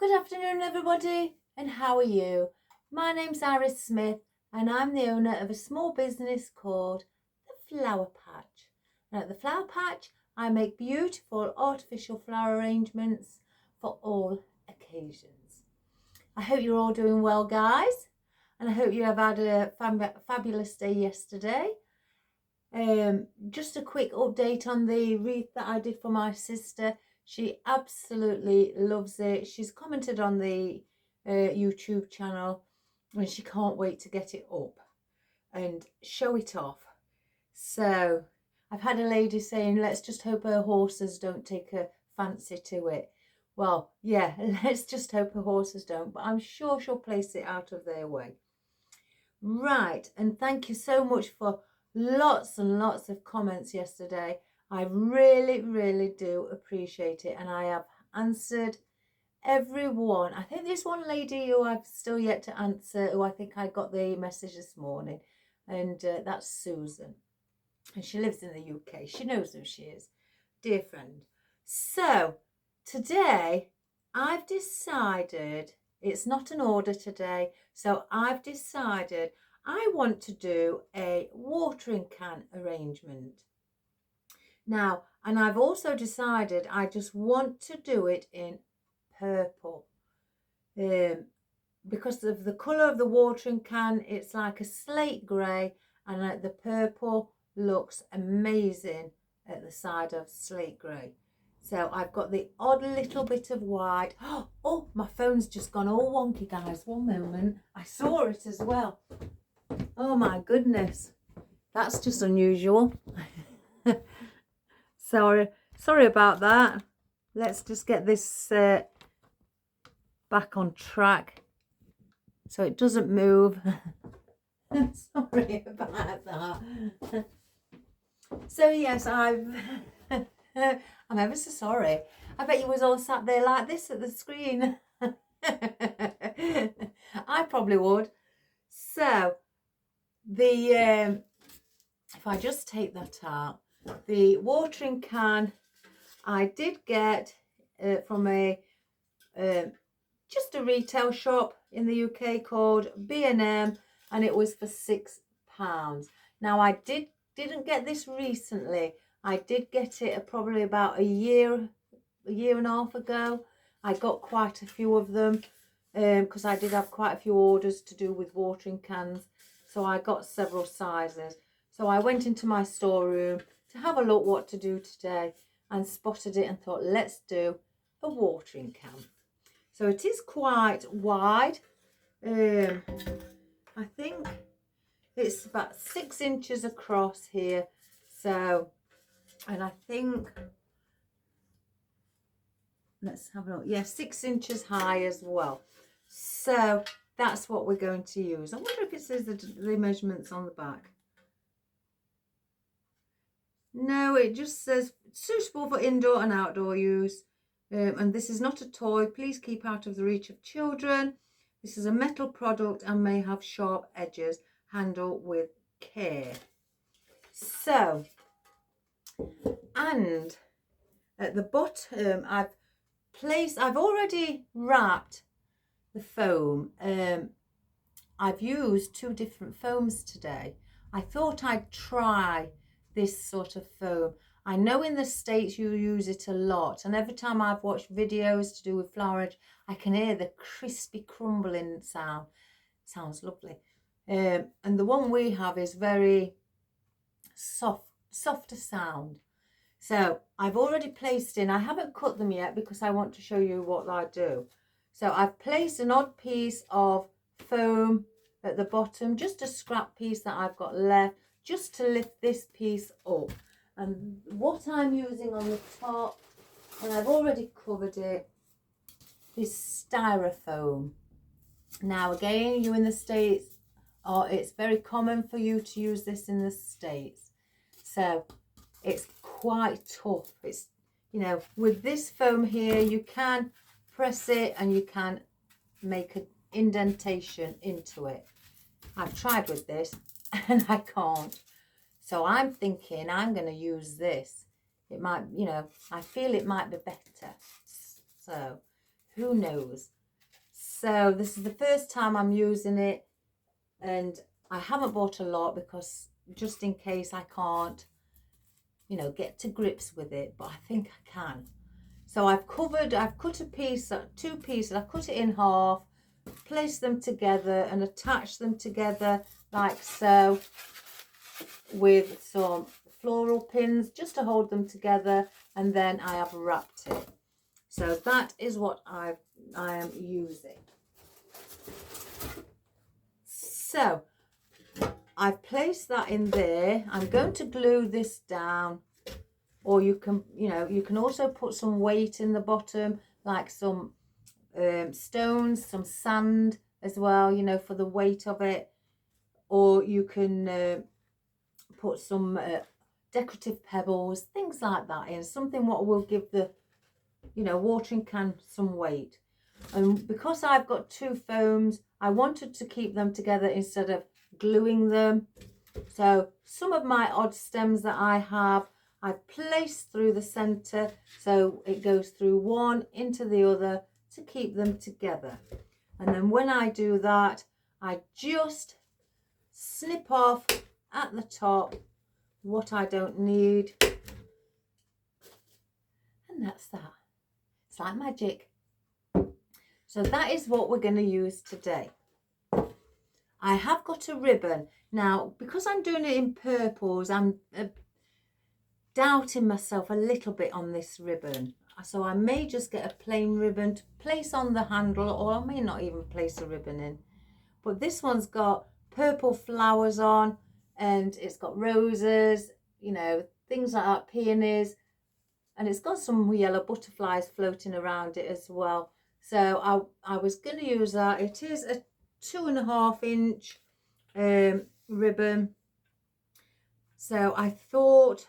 Good afternoon, everybody, and how are you? My name's Iris Smith, and I'm the owner of a small business called the Flower Patch. And at the Flower Patch, I make beautiful artificial flower arrangements for all occasions. I hope you're all doing well, guys, and I hope you have had a fabulous day yesterday. Just a quick update on the wreath that I did for my sister. She absolutely loves it. She's commented on the YouTube channel and she can't wait to get it up and show it off. So I've had a lady saying, let's just hope her horses don't take a fancy to it. Well, yeah, let's just hope her horses don't, but I'm sure she'll place it out of their way. Right, and thank you so much for lots and lots of comments yesterday. I really do appreciate it, and I have answered everyone. I think there's one lady who I've still yet to answer, who I think I got the message this morning, and that's Susan, and she lives in the UK. She knows who she is, dear friend. So today I've decided, it's not an order today, so I've decided I want to do a watering can arrangement. Now, and I've also decided I just want to do it in purple. Because of the colour of the watering can, it's like a slate grey, and the purple looks amazing at the side of slate grey. So I've got the odd little bit of white. Oh, my phone's just gone all wonky, guys. One moment. I saw it as well. Oh my goodness. That's just unusual. Sorry about that. Let's just get this back on track so it doesn't move. Sorry about that. So yes, I'm ever so sorry. I bet you was all sat there like this at the screen. I probably would. So the if I just take that out, the watering can I did get from a just a retail shop in the UK called B&M, and it was for £6. Now I didn't get this recently. I did get it probably about a year and a half ago. I got quite a few of them because I did have quite a few orders to do with watering cans, so I got several sizes. So I went into my storeroom to have a look what to do today and spotted it and thought, let's do a watering can. So it is quite wide. I think it's about 6 inches across here. So, and I think, let's have a look. Yeah, 6 inches high as well. So that's what we're going to use. I wonder if it says the measurements on the back. No, it just says suitable for indoor and outdoor use. And this is not a toy. Please keep out of the reach of children. This is a metal product and may have sharp edges. Handle with care. So, and at the bottom, I've already wrapped the foam. I've used 2 different foams today. I thought I'd try this sort of foam. I know in the States you use it a lot, and every time I've watched videos to do with Flourish, I can hear the crispy crumbling sound. Sounds lovely. And the one we have is very softer sound. So I've already placed in, I haven't cut them yet because I want to show you what I do. So I've placed an odd piece of foam at the bottom, just a scrap piece that I've got left, just to lift this piece up. And what I'm using on the top, and I've already covered it, is styrofoam. Now again, you in the States, it's very common for you to use this in the States. So it's quite tough. It's, you know, with this foam here, you can press it and you can make an indentation into it. I've tried with this and I can't. So I'm thinking I'm going to use this. It might, you know, I feel it might be better. So who knows? So this is the first time I'm using it, and I haven't bought a lot because just in case I can't, you know, get to grips with it, but I think I can. So I've cut a piece, 2 pieces, I cut it in half, place them together and attach them together like so with some floral pins just to hold them together, and then I have wrapped it. So that is what I am using. So I've placed that in there. I'm going to glue this down, or you can, you know, you can also put some weight in the bottom, like some stones, some sand as well, you know, for the weight of it, or you can put some decorative pebbles, things like that in, something what will give the, you know, watering can some weight. And because I've got 2 foams, I wanted to keep them together instead of gluing them. So some of my odd stems that I have, I've placed through the center, so it goes through one into the other to keep them together. And then when I do that, I just snip off at the top what I don't need, and that's that. It's like magic. So that is what we're going to use today. I have got a ribbon now, because I'm doing it in purples. I'm doubting myself a little bit on this ribbon, so I may just get a plain ribbon to place on the handle, or I may not even place a ribbon in. But this one's got purple flowers on, and it's got roses, you know, things like that, peonies, and it's got some yellow butterflies floating around it as well. So I was going to use that. It is a 2.5 inch ribbon. So I thought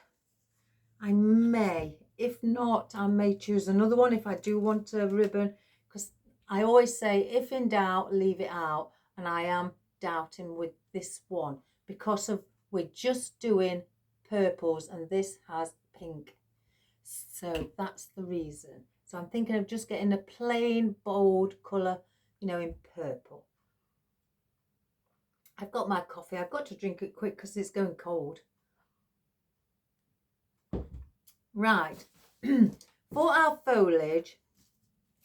I may, if not, I may choose another one if I do want a ribbon, because I always say, if in doubt, leave it out. And I am doubting with this one because of, we're just doing purples and this has pink. So that's the reason. So I'm thinking of just getting a plain bold colour, you know, in purple. I've got my coffee. I've got to drink it quick because it's going cold. Right. For our foliage,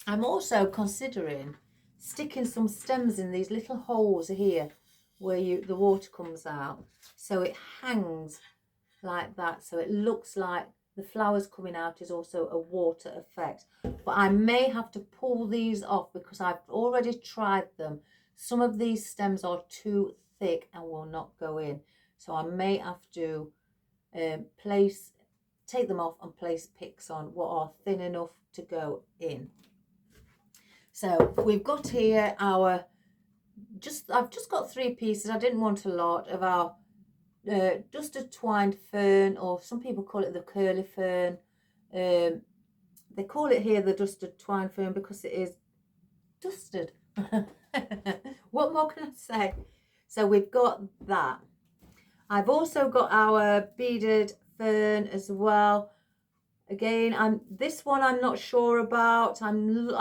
I'm also considering sticking some stems in these little holes here where the water comes out, so it hangs like that, so it looks like the flowers coming out is also a water effect. But I may have to pull these off because I've already tried them. Some of these stems are too thick and will not go in, so I may have to take them off and place picks on what are thin enough to go in. So we've got here our I've just got 3 pieces. I didn't want a lot of our dusted twined fern, or some people call it the curly fern. They call it here the dusted twine fern because it is dusted. What more can I say? So we've got that. I've also got our beaded fern as well. Again, this one I'm not sure about. I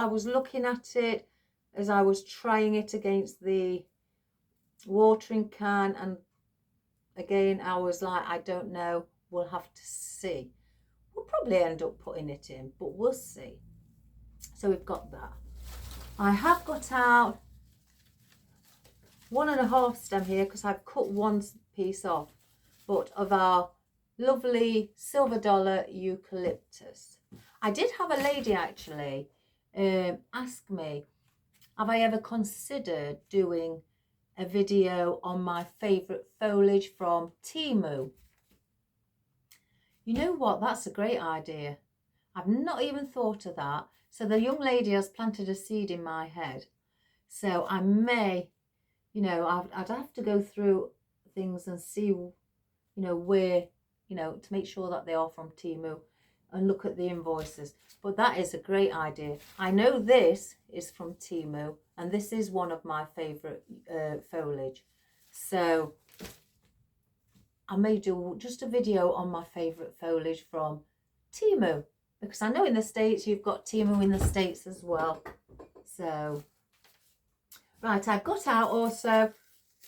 was looking at it as I was trying it against the watering can, and again I was like, I don't know, we'll have to see. We'll probably end up putting it in, but we'll see. So we've got that. I have got out 1.5 stem here because I've cut one piece off, but of our lovely silver dollar eucalyptus. I did have a lady actually ask me, have I ever considered doing a video on my favourite foliage from Temu? You know what, that's a great idea. I've not even thought of that. So the young lady has planted a seed in my head. So I may, you know, I'd have to go through things and see, you know, where, you know, to make sure that they are from Temu and look at the invoices. But that is a great idea. I know this is from Temu, and this is one of my favourite foliage. So I may do just a video on my favourite foliage from Temu, because I know in the States you've got Temu in the States as well. So, right, I've got out also,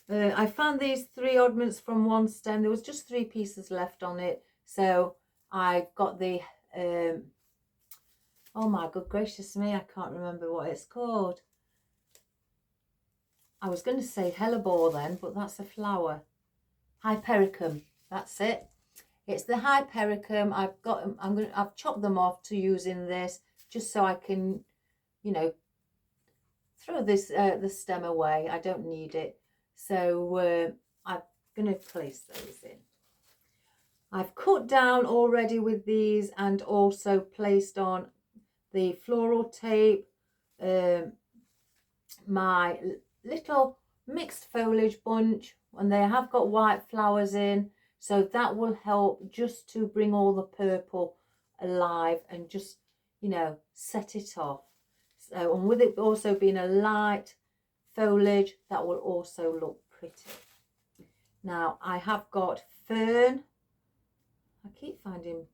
I found these 3 oddments from one stem. There was just 3 pieces left on it. So I've got the, oh my good gracious me, I can't remember what it's called. I was going to say hellebore then, but that's a flower. Hypericum, that's it. It's the hypericum. I've chopped them off to use in this, just so I can, you know, throw this the stem away. I don't need it. So I'm going to place those in. I've cut down already with these and also placed on the floral tape my little mixed foliage bunch, and they have got white flowers in, so that will help just to bring all the purple alive and just, you know, set it off. So, and with it also being a light foliage, that will also look pretty. Now I have got fern. I keep finding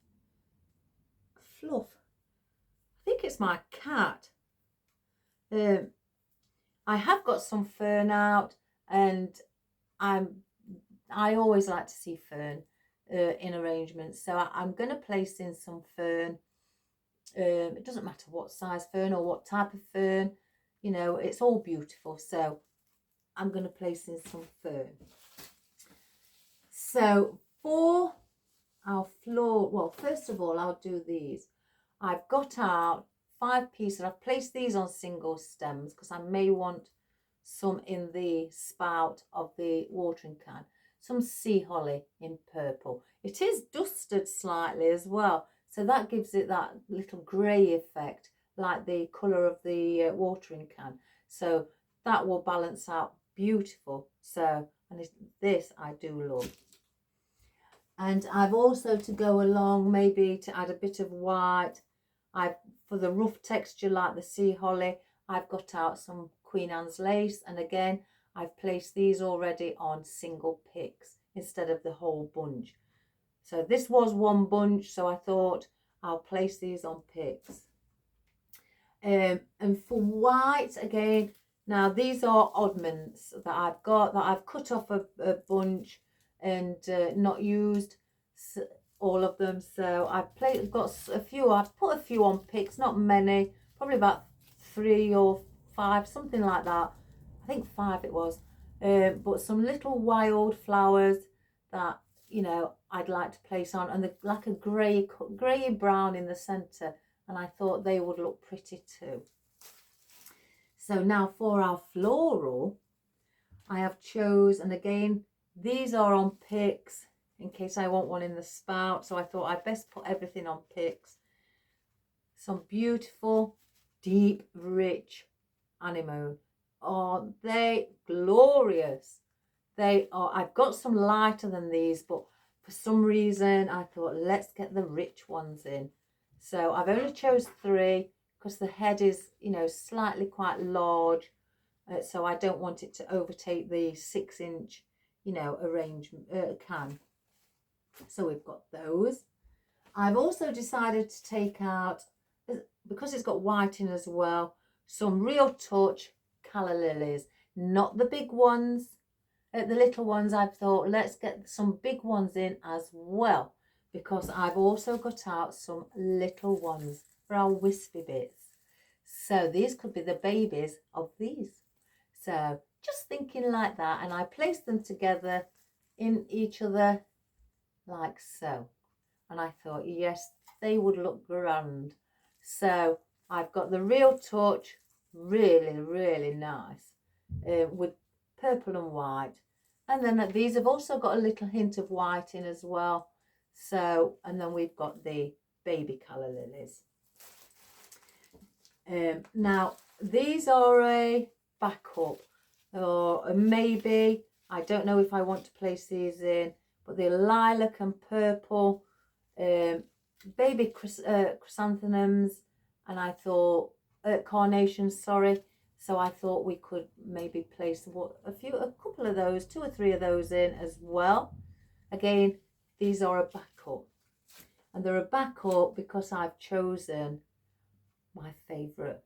fluff. I think it's my cat. I have got some fern out, and I always like to see fern in arrangements, so I'm going to place in some fern. It doesn't matter what size fern or what type of fern, you know, it's all beautiful. So I'm going to place in some fern. So for our floor, well, first of all, I'll do these. I've got out 5 pieces. I've placed these on single stems because I may want some in the spout of the watering can. Some sea holly in purple. It is dusted slightly as well, so that gives it that little grey effect, like the colour of the watering can. So that will balance out beautiful. So, and this I do love. And I've also, to go along, maybe to add a bit of white, for the rough texture like the sea holly, I've got out some Queen Anne's lace, and again I've placed these already on single picks instead of the whole bunch. So this was one bunch, so I thought I'll place these on picks. And for white, again, now these are oddments that I've got, that I've cut off a bunch and not used all of them. So I've got a few. I've put a few on picks, not many, probably about 3 or 5, something like that. I think 5 it was. But some little wild flowers that, you know, I'd like to place on, and they're like a grey brown in the centre, and I thought they would look pretty too. So now for our floral, I have chose, and again these are on picks in case I want one in the spout, so I thought I'd best put everything on picks. Some beautiful, deep, rich anemone. Are they glorious? They are. I've got some lighter than these, but for some reason I thought let's get the rich ones in. So I've only chose 3 because the head is, you know, slightly quite large, so I don't want it to overtake the 6-inch, you know, arrangement can. So we've got those. I've also decided to take out, because it's got white in as well, some Real Touch calla lilies. Not the big ones, the little ones. I've thought let's get some big ones in as well, because I've also got out some little ones for our wispy bits. So these could be the babies of these. So just thinking like that, and I placed them together in each other like so, and I thought yes, they would look grand. So I've got the Real Touch, really nice, with purple and white, and then these have also got a little hint of white in as well. So, and then we've got the baby calla lilies. Now these are a backup, or maybe, I don't know if I want to place these in, but they're lilac and purple, baby chrysanthemums, and I thought carnations, sorry. So I thought we could maybe place a couple of those, 2 or 3 of those in as well. Again, these are a backup, and they're a backup because I've chosen my favourite.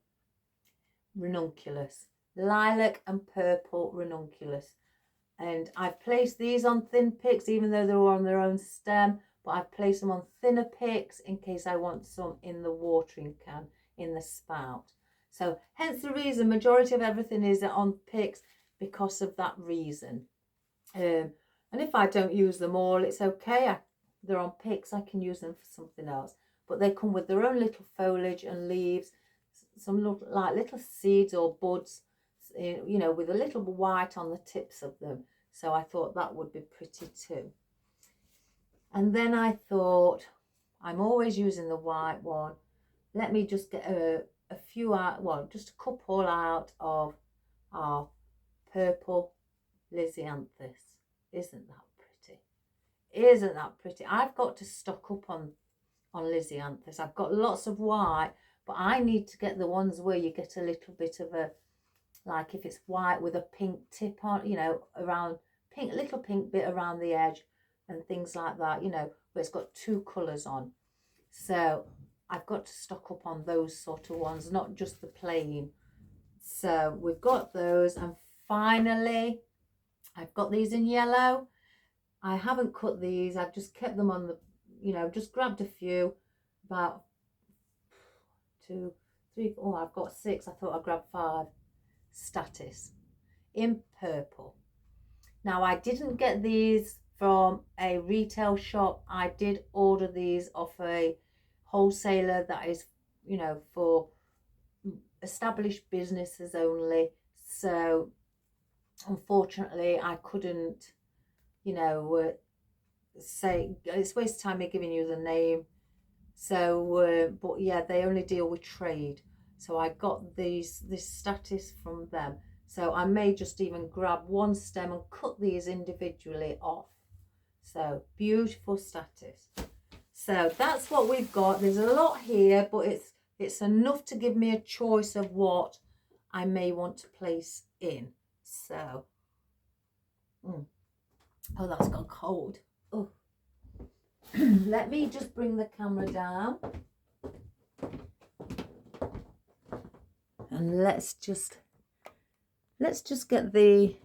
ranunculus, lilac and purple ranunculus. And I've placed these on thin picks, even though they're on their own stem, but I've placed them on thinner picks in case I want some in the watering can, in the spout. So hence the reason majority of everything is on picks, because of that reason. And if I don't use them all, it's okay. They're on picks, I can use them for something else. But they come with their own little foliage and leaves, some like little seeds or buds, you know, with a little white on the tips of them. So I thought that would be pretty too. And then I thought, I'm always using the white one. Let me just get a few out, well, just a couple out of our purple lisianthus. Isn't that pretty? Isn't that pretty? I've got to stock up on lisianthus. I've got lots of white, but I need to get the ones where you get a little bit of a, like if it's white with a pink tip on, you know, around pink, little pink bit around the edge and things like that, you know, where it's got two colours on. So I've got to stock up on those sort of ones, not just the plain. So we've got those. And finally, I've got these in yellow. I haven't cut these. I've just kept them on the, you know, just grabbed a few, about 2, 3, oh, I've got 6. I thought I'd grab 5. Statice in purple. Now I didn't get these from a retail shop. I did order these off a wholesaler that is, you know, for established businesses only. So unfortunately I couldn't, you know, say, it's a waste of time me giving you the name. So but yeah, they only deal with trade. So I got this statice from them. So I may just even grab one stem and cut these individually off. So beautiful statice. So that's what we've got. There's a lot here, but it's enough to give me a choice of what I may want to place in. So, oh, that's got cold. Oh. Let me just bring the camera down. And let's just get the,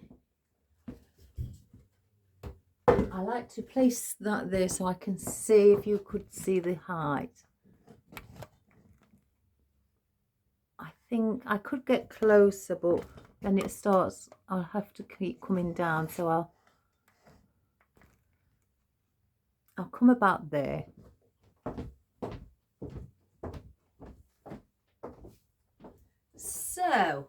I like to place that there so I can see, if you could see the height. I think I could get closer, but then it starts, I'll have to keep coming down, so I'll come about there. So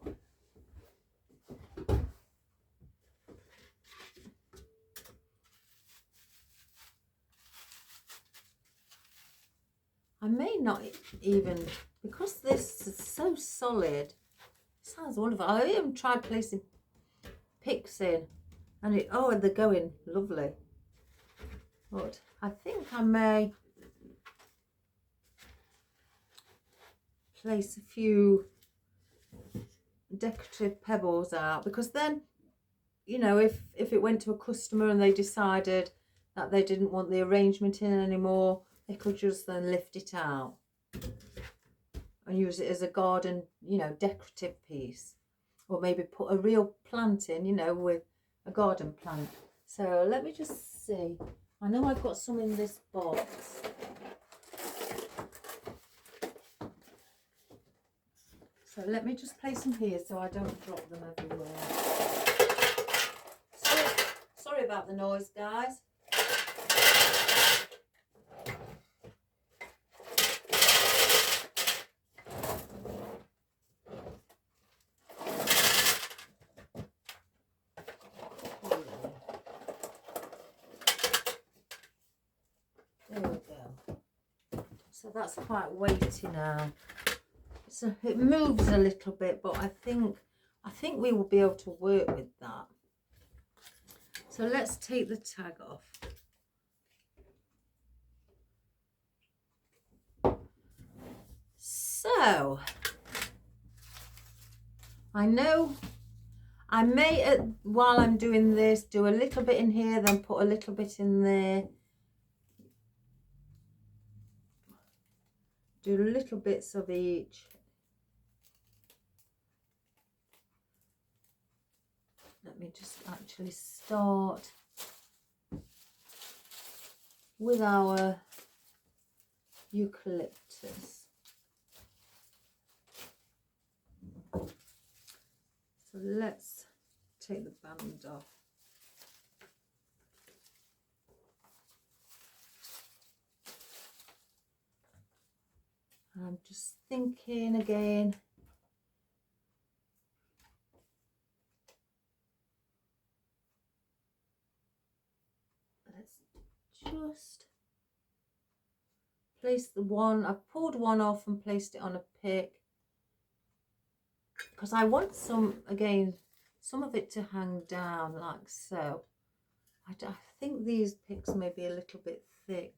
I may not even, because this is so solid, it sounds wonderful. I even tried placing picks in, and and they're going lovely. But I think I may place a few decorative pebbles out, because then, you know, if it went to a customer and they decided that they didn't want the arrangement in anymore, they could just then lift it out and use it as a garden, you know, decorative piece, or maybe put a real plant in, you know, with a garden plant. So let me just see. I know I've got some in this box. So let me just place them here so I don't drop them everywhere. Sorry about the noise, guys. There we go. So that's quite weighty now. So it moves a little bit, but I think we will be able to work with that. So let's take the tag off. So I know I may, while I'm doing this, do a little bit in here, then put a little bit in there. Do little bits of each. let me just actually start with our eucalyptus. So let's take the band off. I'm just thinking again. Let's just place the one. I've pulled one off and placed it on a pick because I want some, again, some of it to hang down like so. I think these picks may be a little bit thick.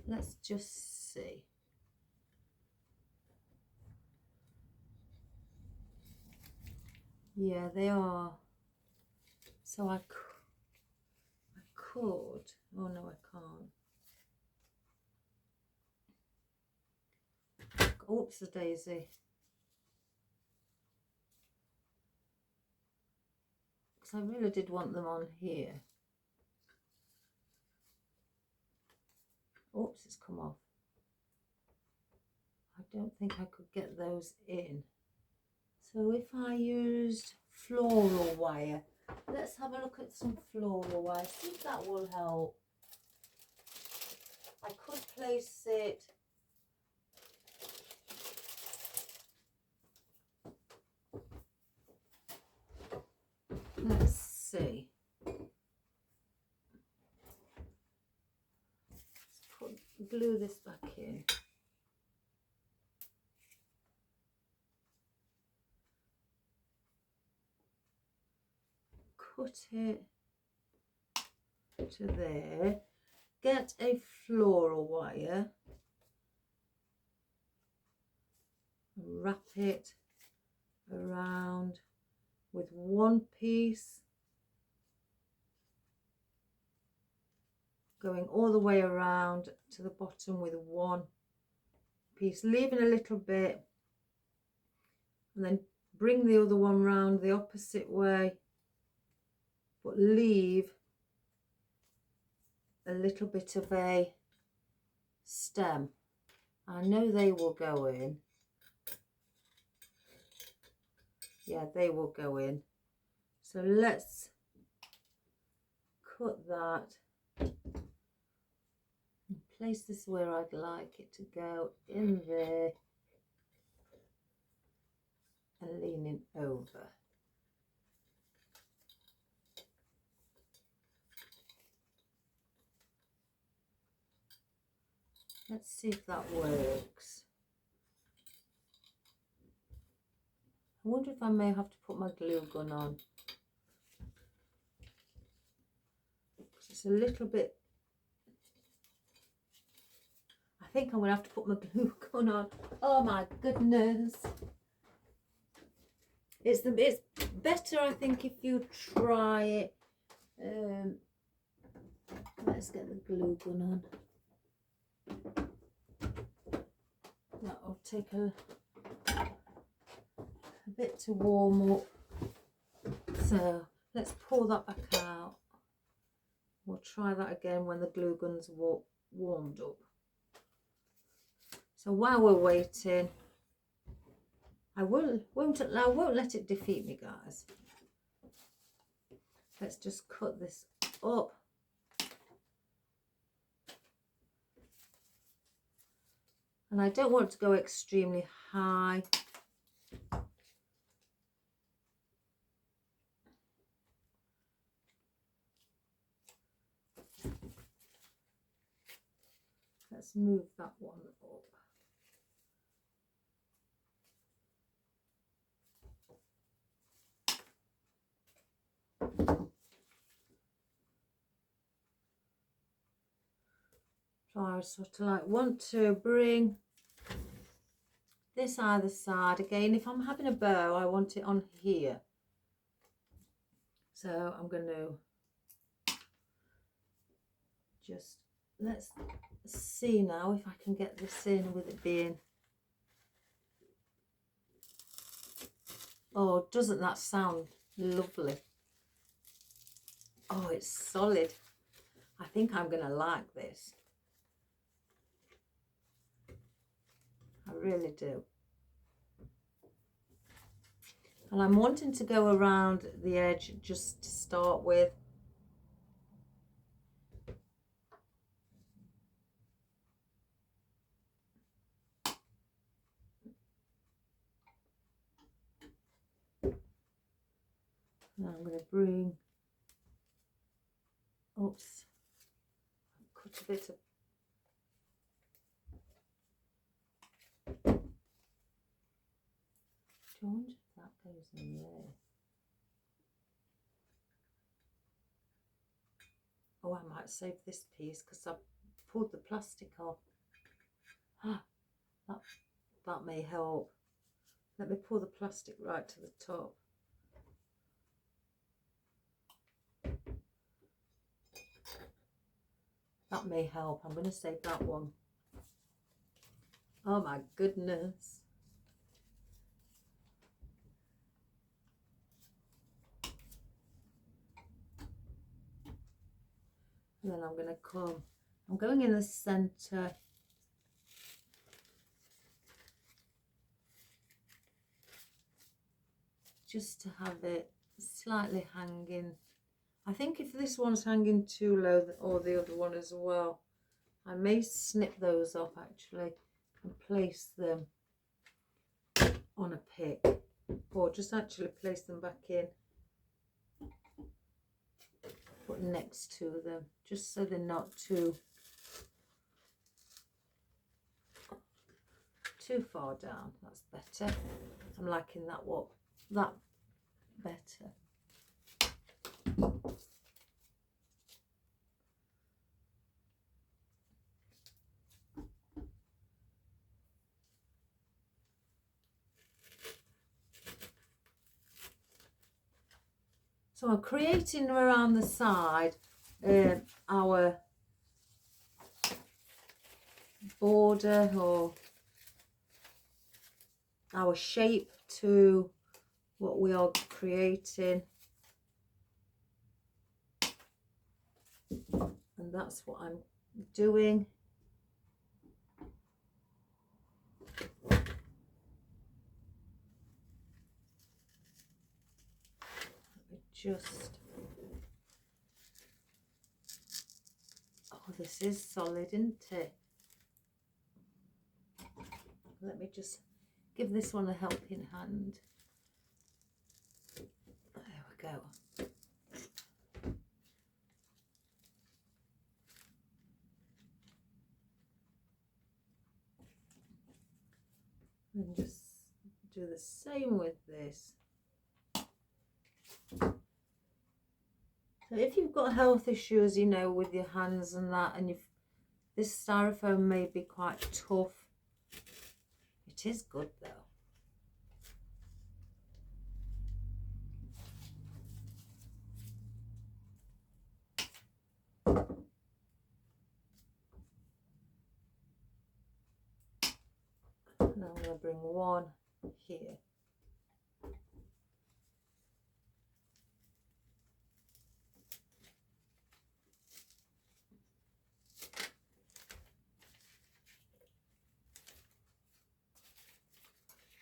Let's just see. Yeah, they are. So I could. Oh no, I can't. Oops, a daisy. Because I really did want them on here. Oops, it's come off. I don't think I could get those in. So if I used floral wire, let's have a look at some floral wire, see if that will help. I could place it let's see. Let's glue this back in. Cut it to there. Get a floral wire. Wrap it around with one piece going all the way around to the bottom with one piece, leaving a little bit, and then bring the other one round the opposite way, but leave a little bit of a stem. I know they will go in. Yeah, they will go in. So let's cut that and place this where I'd like it to go, in there and leaning over. Let's see if that works. I wonder if I may have to put my glue gun on. It's a little bit, I think I'm going to have to put my glue gun on. Oh my goodness. It's better, I think, if you try it. Let's get the glue gun on. That'll take a bit to warm up. So let's pour that back out. We'll try that again when the glue gun's warmed up. So while we're waiting, I won't let it defeat me, guys. Let's just cut this up. And I don't want to go extremely high. Let's move that one up. So I sort of like want to bring this either side. Again, if I'm having a bow, I want it on here. So I'm going to just, let's see now if I can get this in with it being Oh, doesn't that sound lovely? Oh, it's solid. I think I'm going to like this. I really do. And I'm wanting to go around the edge just to start with. And I'm going to bring, oops, cut a bit of, I wonder if that goes in there. Oh, I might save this piece because I pulled the plastic off. Ah, that may help. Let me pull the plastic right to the top. That may help. I'm going to save that one. Oh my goodness. And then I'm going to come. I'm going in the center. Just to have it slightly hanging. I think if this one's hanging too low, or the other one as well, I may snip those off actually and place them on a pick, or just actually place them back in, put next to them, just so they're not too far down. That's better. I'm liking that better. So I'm creating around the side our border, or our shape to what we are creating. And that's what I'm doing. Just, oh, this is solid, isn't it? Let me just give this one a helping hand. There we go. And just do the same with this. So if you've got health issues, you know, with your hands and that, and this styrofoam may be quite tough, it is good though. And I'm going to bring one here.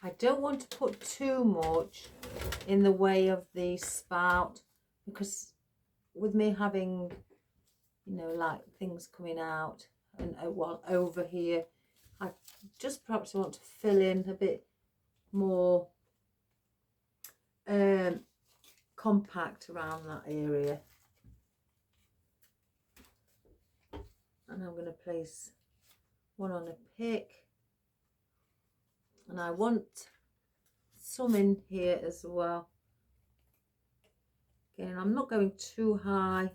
I don't want to put too much in the way of the spout, because with me having, you know, like things coming out and well over here, I just perhaps want to fill in a bit more compact around that area. And I'm going to place one on a pick, and I want some in here as well. Again, I'm not going too high.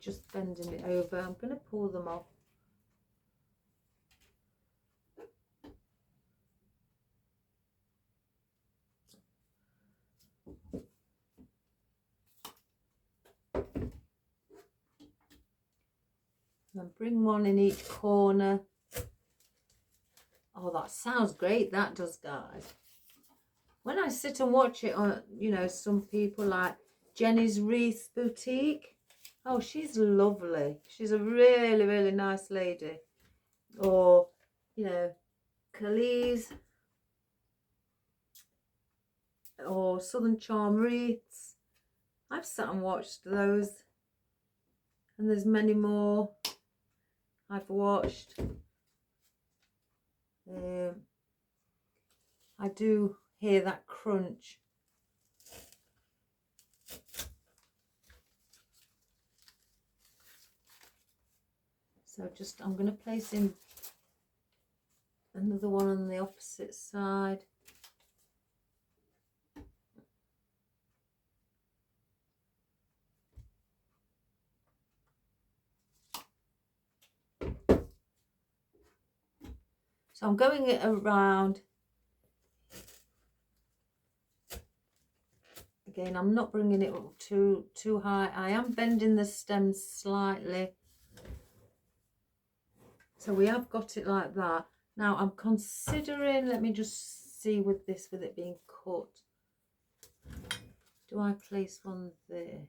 Just bending it over. I'm going to pull them off. And bring one in each corner. Oh, that sounds great, that does, guys. When I sit and watch it on, you know, some people like Jenny's Wreath Boutique. Oh, she's lovely. She's a really, really nice lady. Or, you know, Khalees. Or Southern Charm Wreaths. I've sat and watched those. And there's many more I've watched. I do hear that crunch. So just, I'm going to place in another one on the opposite side. So I'm going it around. Again, I'm not bringing it up too high. I am bending the stems slightly. So we have got it like that. Now I'm considering, let me just see with this, with it being cut. Do I place one there?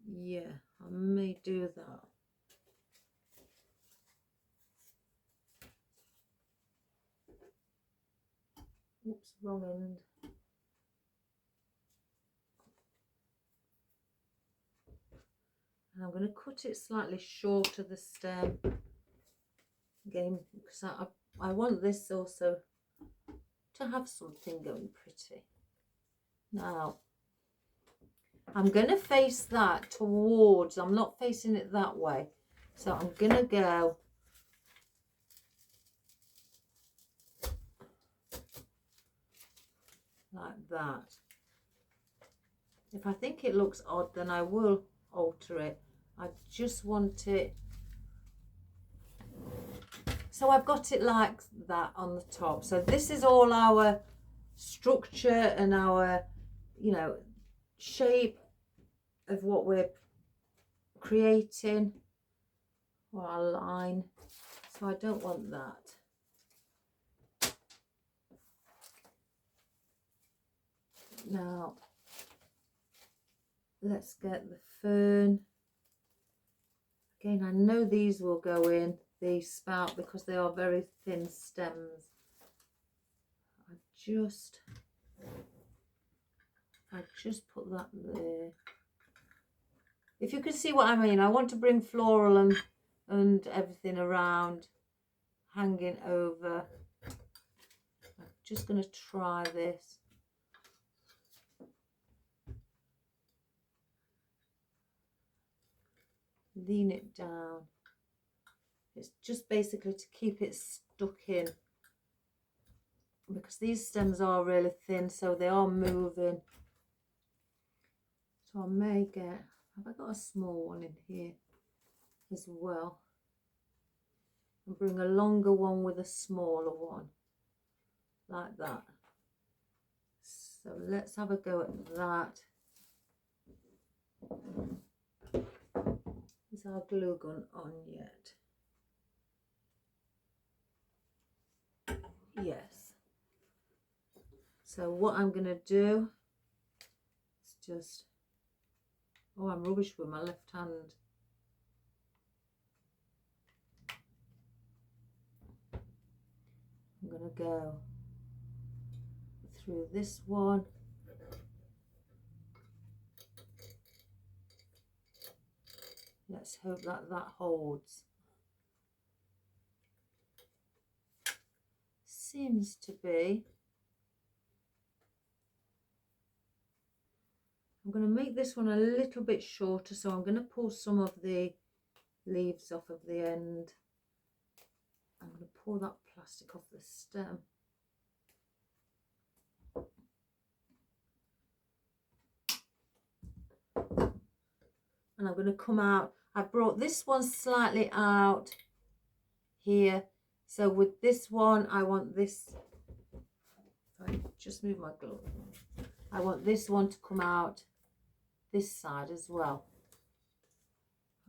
Yeah, I may do that. Oops, wrong end. And I'm going to cut it slightly short of the stem. Again, because I want this also to have something going pretty. Now, I'm going to face that towards, I'm not facing it that way. So I'm going to go like that. If I think it looks odd, then I will alter it. I just want it, so I've got it like that on the top. So this is all our structure and our, you know, shape of what we're creating, or our line. So I don't want that. Now let's get the fern. Again, I know these will go in the spout because they are very thin stems. I just put that there. If you can see what I mean, I want to bring floral and everything around, hanging over. I'm just going to try this. Lean it down. It's just basically to keep it stuck in, because these stems are really thin, so they are moving. So I may get, have I got a small one in here as well? And bring a longer one with a smaller one, like that. So let's have a go at that. Is our glue gun on yet? Yes. So what I'm going to do is just, oh, I'm rubbish with my left hand. I'm going to go through this one. Let's hope that that holds. Seems to be. I'm going to make this one a little bit shorter, so I'm going to pull some of the leaves off of the end. I'm going to pull that plastic off the stem. And I'm going to come out. I brought this one slightly out here. So with this one, I want this, I just move my glove. I want this one to come out this side as well.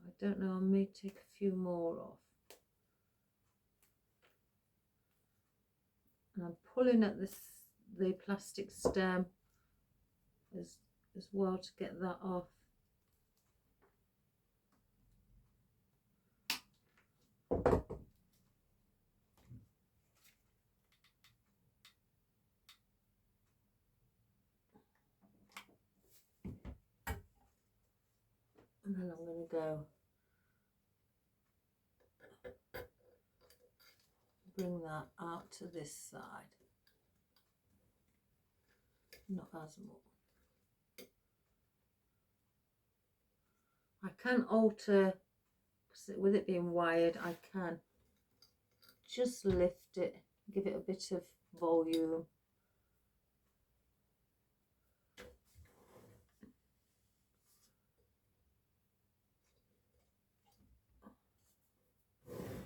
I don't know, I may take a few more off. And I'm pulling at the plastic stem as well to get that off. And then I'm going to go bring that out to this side. Not as much. I can alter, with it being wired, I can just lift it, give it a bit of volume.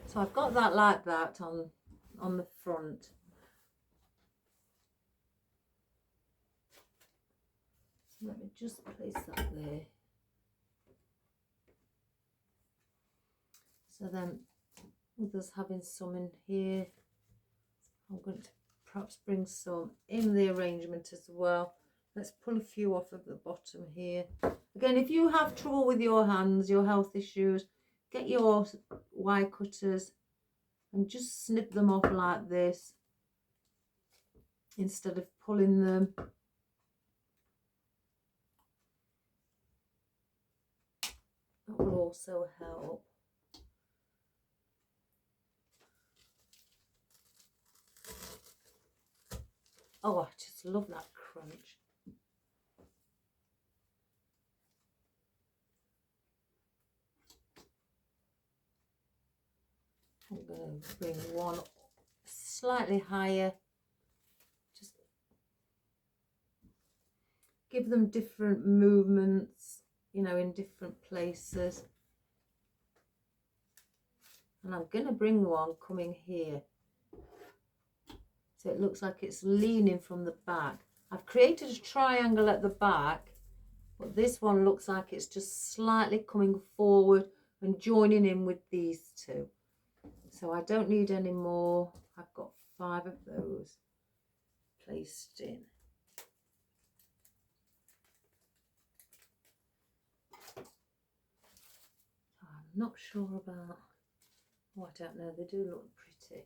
So I've got that like that on the front. So let me just place that there. So then, with us having some in here, I'm going to perhaps bring some in the arrangement as well. Let's pull a few off of the bottom here. Again, if you have trouble with your hands, your health issues, get your wire cutters and just snip them off like this instead of pulling them. That will also help. Oh, I just love that crunch. I'm going to bring one slightly higher. Just give them different movements, you know, in different places. And I'm going to bring one coming here. So it looks like it's leaning from the back. I've created a triangle at the back, but this one looks like it's just slightly coming forward and joining in with these two. So I don't need any more. I've got 5 of those placed in. I'm not sure about, oh, I don't know, they do look pretty.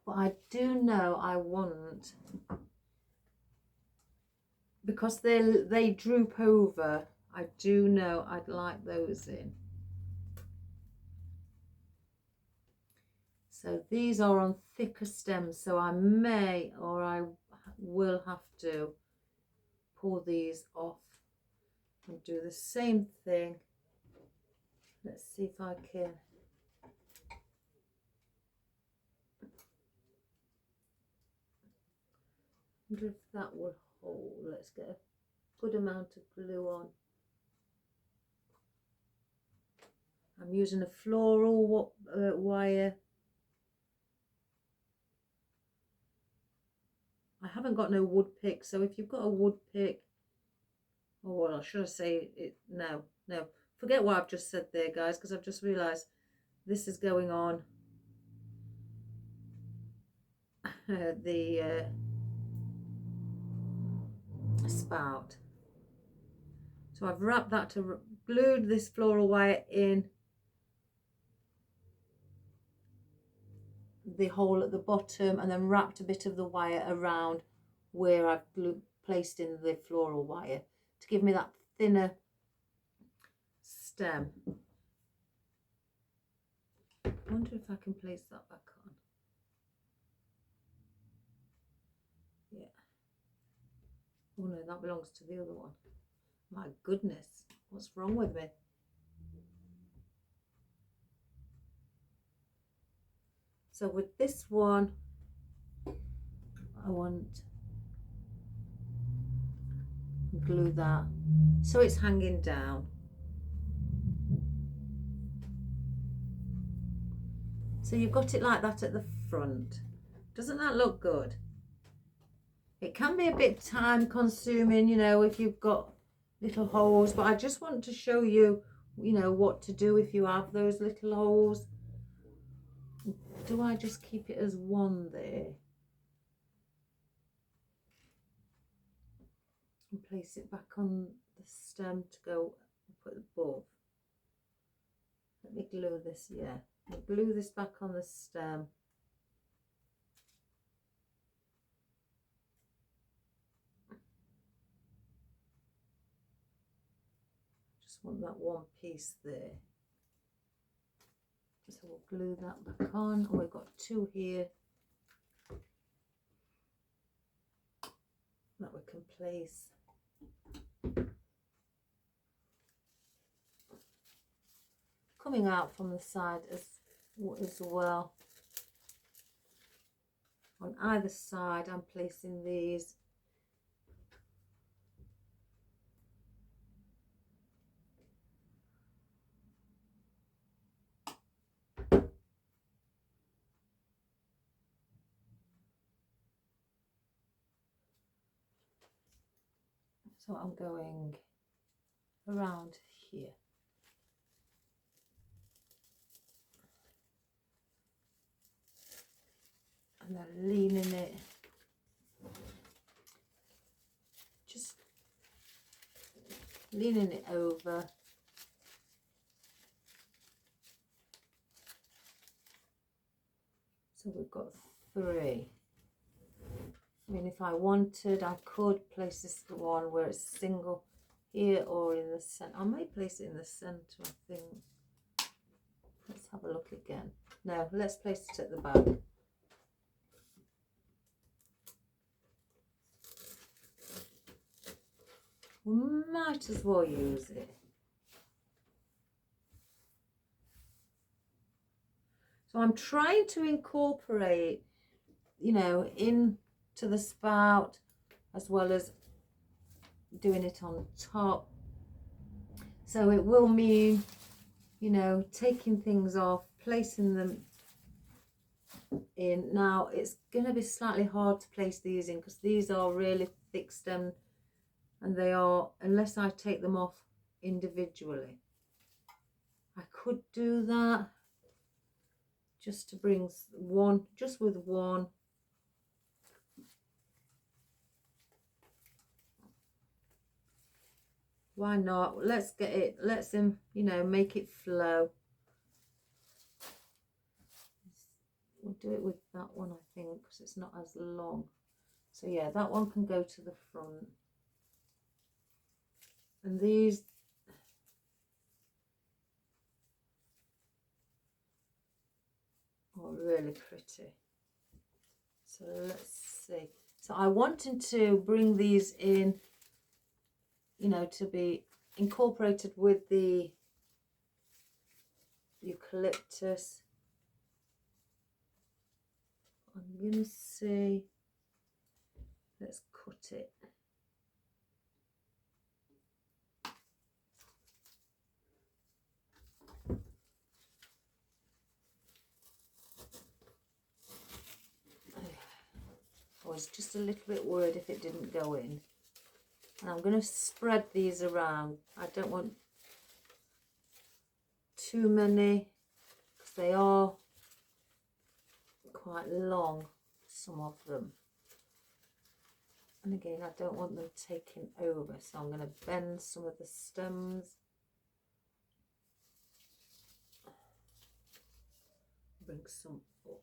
But I do know I want, because they droop over, I do know I'd like those in. So these are on thicker stems, so I may, or I will have to pull these off and do the same thing. Let's see if I can. I wonder if that will hold. Let's get a good amount of glue on. I'm using a floral wire. I haven't got no wood pick, so if you've got a wood pick, or well, should I say it? No, forget what I've just said there, guys, because I've just realised this is going on the spout. So I've wrapped that to glued this floral wire in the hole at the bottom, and then wrapped a bit of the wire around where I've placed in the floral wire to give me that thinner stem. I wonder if I can place that back on. Yeah. Oh no, that belongs to the other one. My goodness, what's wrong with me? So with this one, I want to glue that so it's hanging down. So you've got it like that at the front. Doesn't that look good? It can be a bit time consuming, you know, if you've got little holes, but I just want to show you you know, what to do if you have those little holes. Do I just keep it as one there and place it back on the stem to go put above? Let me glue this, yeah. I'll glue this back on the stem. Just want that one piece there. So we'll glue that back on, and we've got two here that we can place. Coming out from the side as well. On either side, I'm placing these. So I'm going around here. And then leaning it, just leaning it over. So we've got 3. I mean, if I wanted, I could place this one where it's single here or in the center. I may place it in the center, I think. Let's have a look again. No, let's place it at the back. We might as well use it. So I'm trying to incorporate, you know, into the spout as well as doing it on top. So it will mean, you know, taking things off, placing them in. Now it's going to be slightly hard to place these in because these are really thick stemmed, and they are, unless I take them off individually. I could do that just to bring one, just with one. Why not? Let's get it, let's him, you know, make it flow. We'll do it with that one, I think, because it's not as long. So yeah, that one can go to the front. And these, are really pretty. So let's see. So I wanted to bring these in, you know, to be incorporated with the eucalyptus. I'm going to see, let's cut it. I was just a little bit worried if it didn't go in. And I'm going to spread these around. I don't want too many because they are quite long, some of them. And again, I don't want them taking over, so I'm going to bend some of the stems. Bring some up.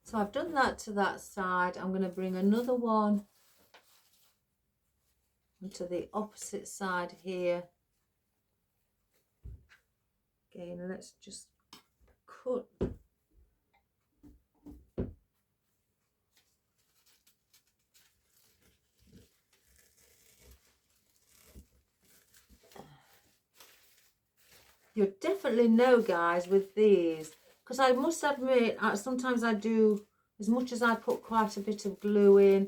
So I've done that to that side. I'm going to bring another one onto the opposite side here. Again, let's just cut. You'll definitely know, guys, with these, because I must admit, sometimes I do, as much as I put quite a bit of glue in,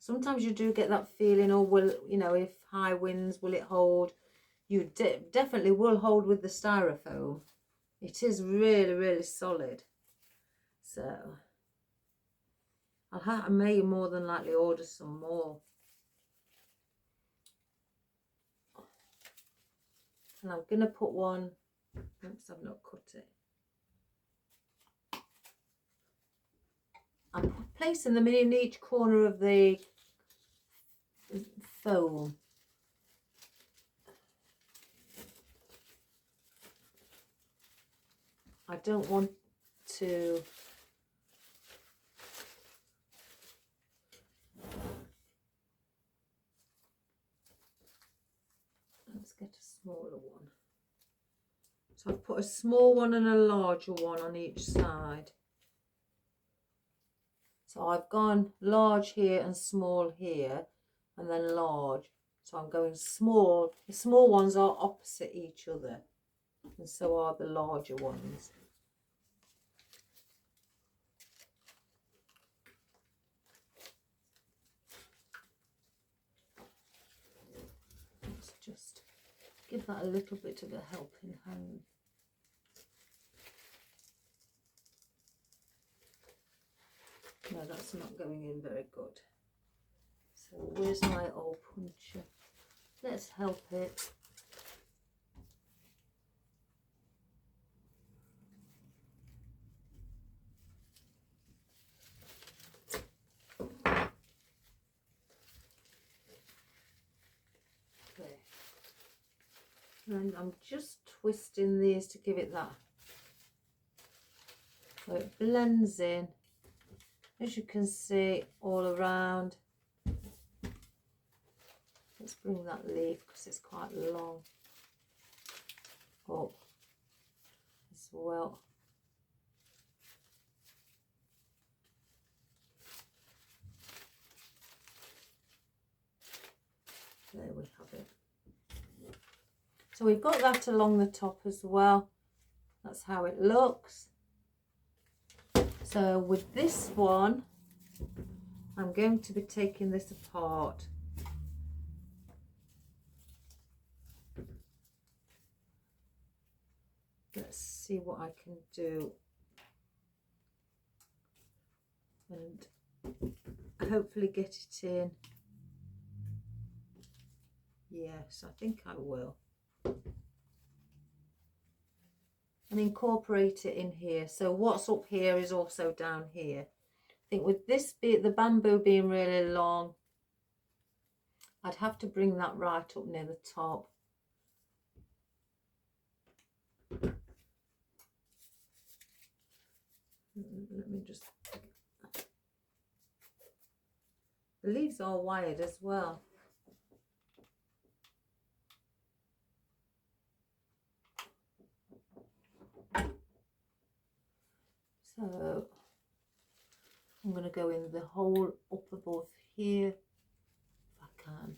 sometimes you do get that feeling, oh, will, you know, if high winds, will it hold? You definitely will hold with the styrofoam. It is really, really solid. So I may more than likely order some more. And I'm going to put one, oops, I've not cut it. I'm placing them in each corner of the foam. I don't want to let's get a smaller one. So I've put a small one and a larger one on each side. So I've gone large here and small here, and then large. So I'm going small. The small ones are opposite each other, and so are the larger ones. Let's just give that a little bit of a helping hand. No, that's not going in very good. So where's my old puncher? Let's help it. There. And I'm just twisting these to give it that. So it blends in, as you can see, all around. Let's bring that leaf because it's quite long up as well. There we have it. So we've got that along the top as well. That's how it looks. So with this one, I'm going to be taking this apart. Let's see what I can do. And hopefully get it in. Yes, I think I will. And incorporate it in here. So what's up here is also down here. I think with this bit, the bamboo being really long, I'd have to bring that right up near the top. Let me just... The leaves are wired as well. So I'm going to go in the hole up above here if I can.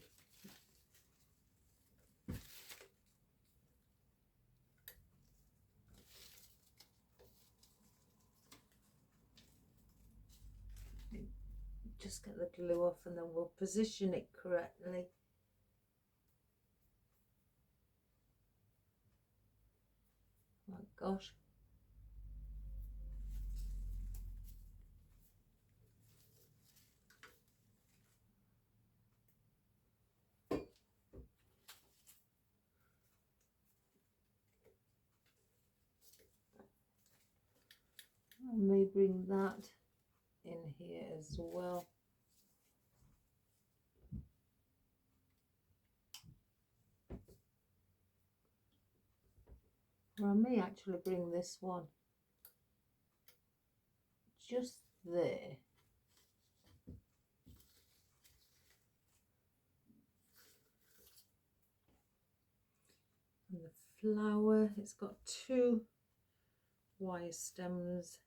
Just get the glue off and then we'll position it correctly. Oh my gosh. I may bring that in here as well. Or I may actually bring this one just there. And the flower, it's got two wire stems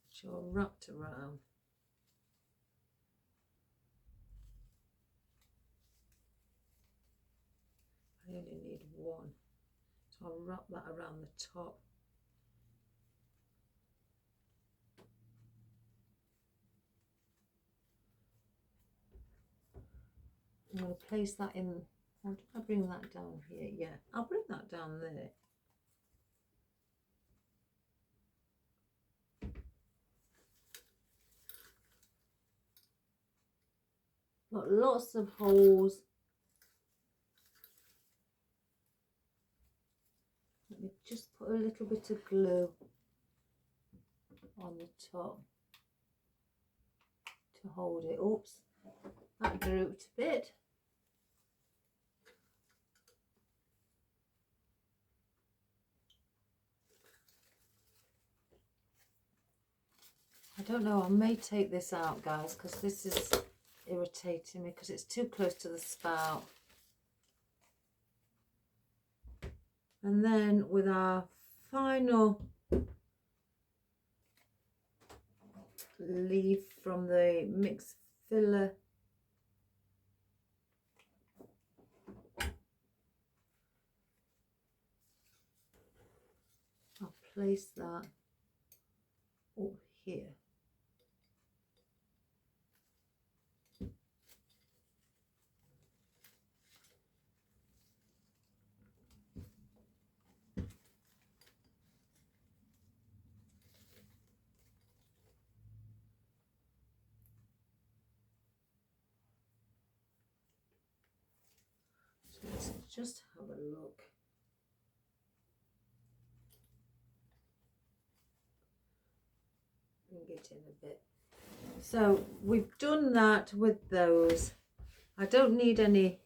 which are wrapped around. I only need one, so I'll wrap that around the top. I'm going to place that in. How did I bring that down here? Yeah, I'll bring that down there. Got lots of holes. Let me just put a little bit of glue on the top to hold it. Oops, that drooped a bit. I don't know, I may take this out, guys, because this is irritating me because it's too close to the spout. And then with our final leaf from the mixed filler, I'll place that up here. So let's just have a look. Bring it in a bit. So we've done that with those. I don't need any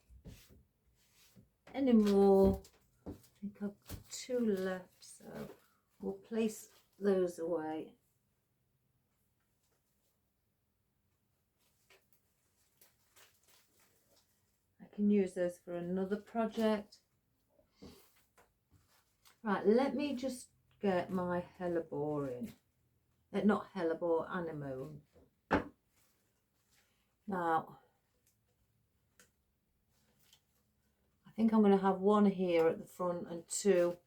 more. I think I've got 2 left, so we'll place those away. I can use those for another project. Right, let me just get my hellebore in. Not hellebore, anemone. Now, I think I'm going to have 1 here at the front and 2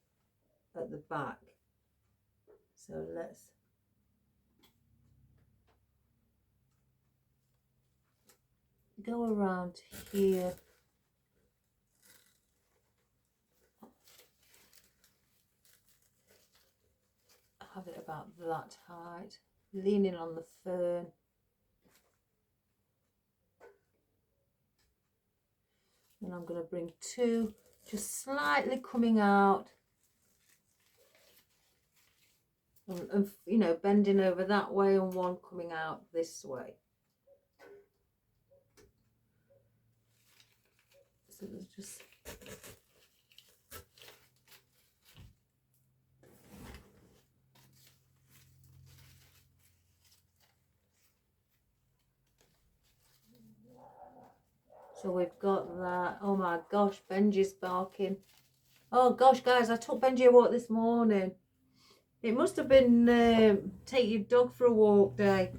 at the back. So let's go around here. Have it about that height, leaning on the fern. And I'm going to bring 2 just slightly coming out and you know, bending over that way, and 1 coming out this way. So there's just so we've got that. Oh my gosh, Benji's barking. Oh gosh, guys, I took Benji a walk this morning. It must have been take your dog for a walk day.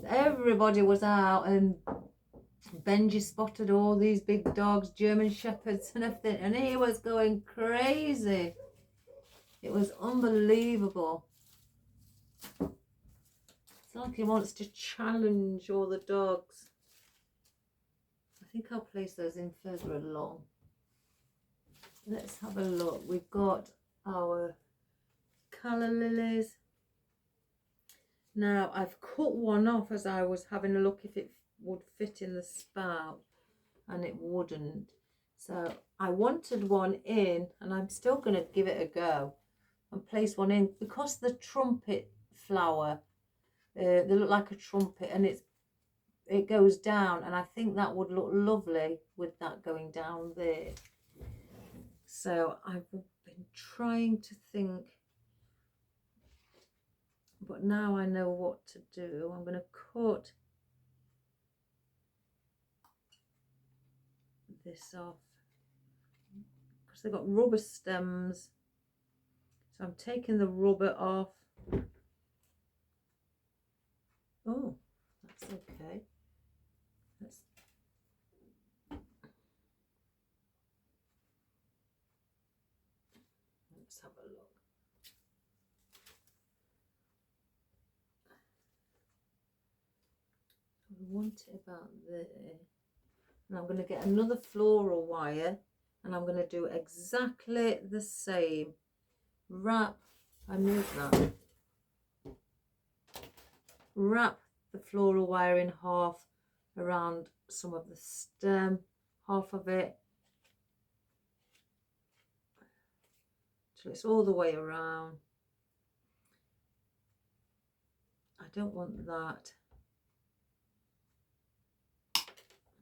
Everybody was out and Benji spotted all these big dogs, German shepherds and everything, and he was going crazy. It was unbelievable. It's like he wants to challenge all the dogs. I think I'll place those in further along. Let's have a look. We've got our calla lilies. Now I've cut 1 off as I was having a look if it would fit in the spout, and it wouldn't. So I wanted 1 in, and I'm still going to give it a go and place 1 in because the trumpet flower, they look like a trumpet, and it goes down, and I think that would look lovely with that going down there. So I've been trying to think, but now I know what to do. I'm going to cut this off because they've got rubber stems, so I'm taking the rubber off. Oh, that's okay. Let's have a look. We want it about there. And I'm going to get another floral wire, and I'm going to do exactly the same. Wrap, I moved that. Wrap the floral wire in half around some of the stem, half of it, till it's all the way around. I don't want that.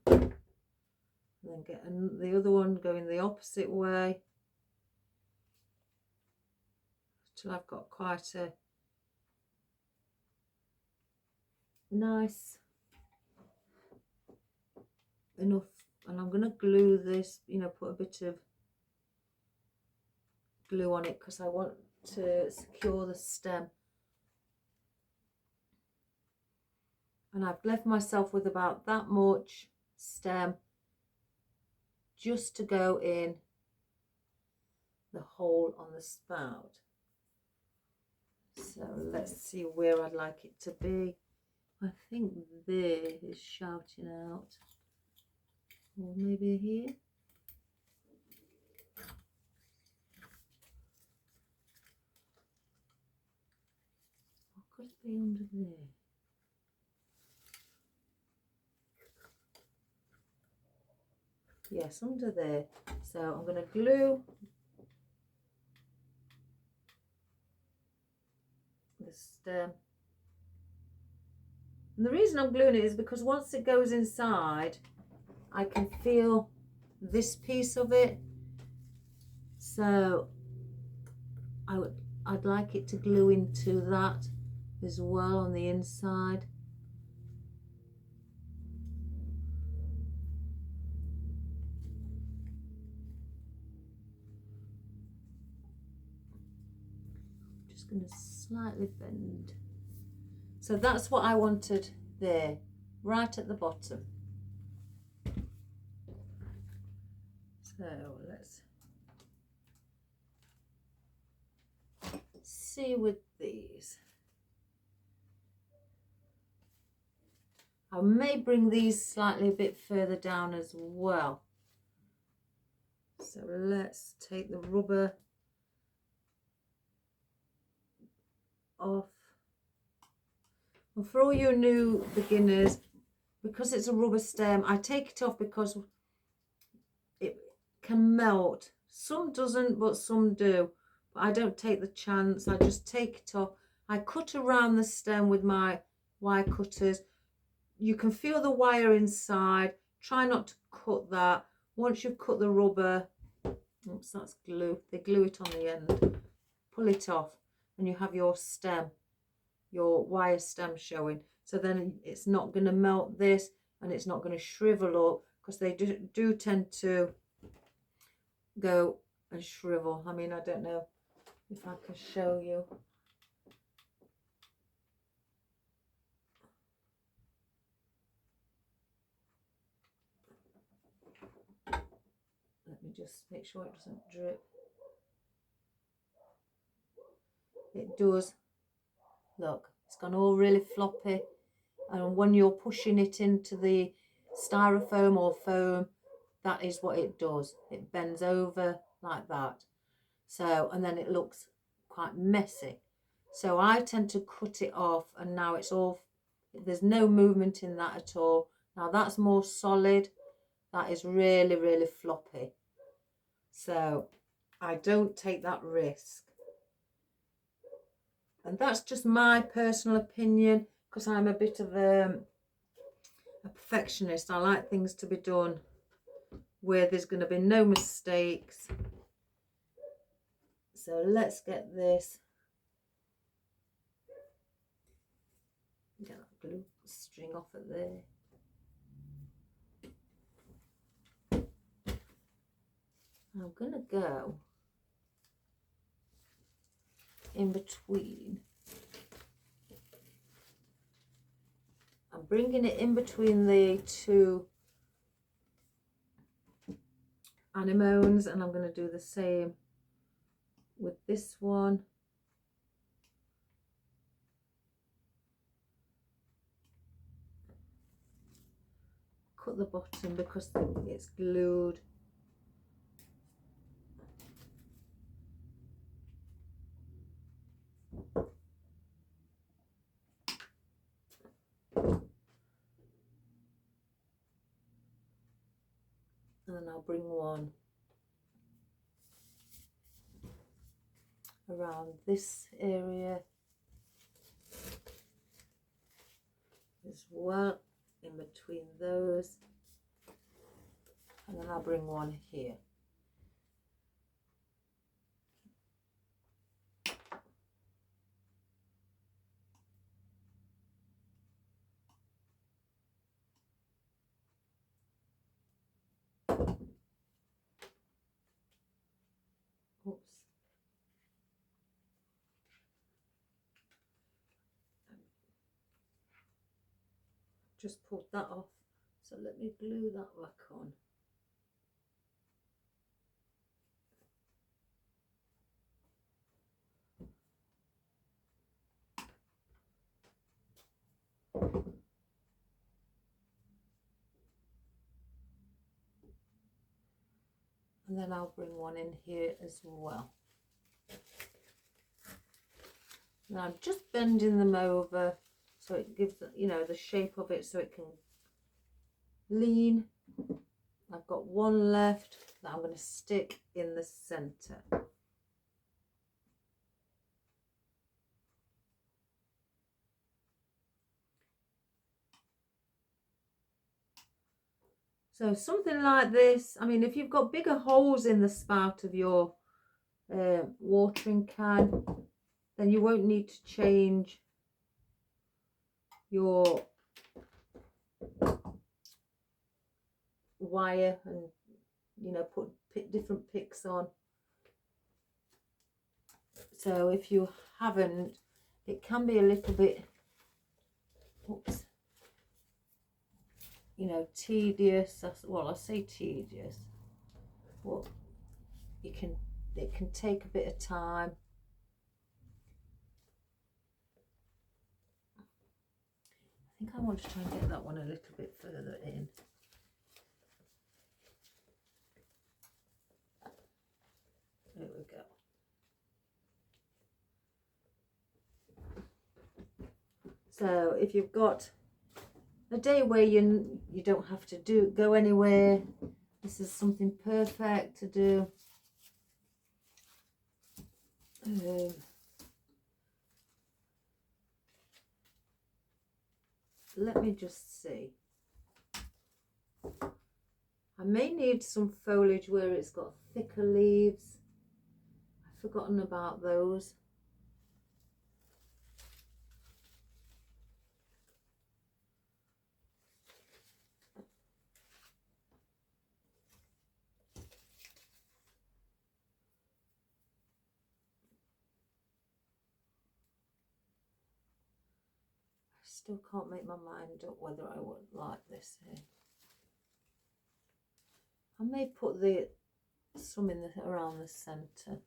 And then get the other one going the opposite way till I've got quite a nice enough. And I'm going to glue this, you know, put a bit of glue on it because I want to secure the stem. And I've left myself with about that much stem just to go in the hole on the spout. So let's see where I'd like it to be. I think there is shouting out, or maybe here. What could it be under there? Yes, under there. So I'm going to glue the stem. And the reason I'm gluing it is because once it goes inside, I can feel this piece of it. So I'd like it to glue into that as well on the inside. Just going to slightly bend. So that's what I wanted there, right at the bottom. So let's see with these. I may bring these slightly a bit further down as well. So let's take the rubber off. And for all you new beginners, because it's a rubber stem, I take it off because it can melt. Some doesn't, but some do. But I don't take the chance. I just take it off. I cut around the stem with my wire cutters. You can feel the wire inside. Try not to cut that. Once you've cut the rubber, oops, that's glue. They glue it on the end. Pull it off and you have your stem, your wire stem showing. So then it's not going to melt this and it's not going to shrivel up, because they do tend to go and shrivel. I mean, I don't know if I can show you. Let me just make sure it doesn't drip. It does. Look, it's gone all really floppy. And when you're pushing it into the styrofoam or foam, that is what it does. It bends over like that. So, and then it looks quite messy. So I tend to cut it off, and now it's all, there's no movement in that at all. Now that's more solid. That is really, really floppy. So I don't take that risk. And that's just my personal opinion, because I'm a bit of a perfectionist. I like things to be done where there's going to be no mistakes. So let's get this. Get that glue string off at there. I'm going to go in between. I'm bringing it in between the two anemones, and I'm going to do the same with this one. Cut the bottom because it's glued. then I'll bring one around this area as well, in between those, and then I'll bring one here. Oops. Just pulled that off, so let me glue that back on. And then I'll bring one in here as well. Now I'm just bending them over so it gives, you know, the shape of it so it can lean. I've got one left that I'm going to stick in the center. So something like this, I mean, if you've got bigger holes in the spout of your watering can, then you won't need to change your wire and, you know, put different picks on. So if you haven't, it can be a little bit, oops, you know, tedious. Well, I say tedious. Well, it can take a bit of time. I think I want to try and get that one a little bit further in. There we go. So if you've got a day where you don't have to go anywhere, this is something perfect to do. Let me just see. I may need some foliage where it's got thicker leaves. I've forgotten about those. Still can't make my mind up whether I would like this here. I may put some in around the centre,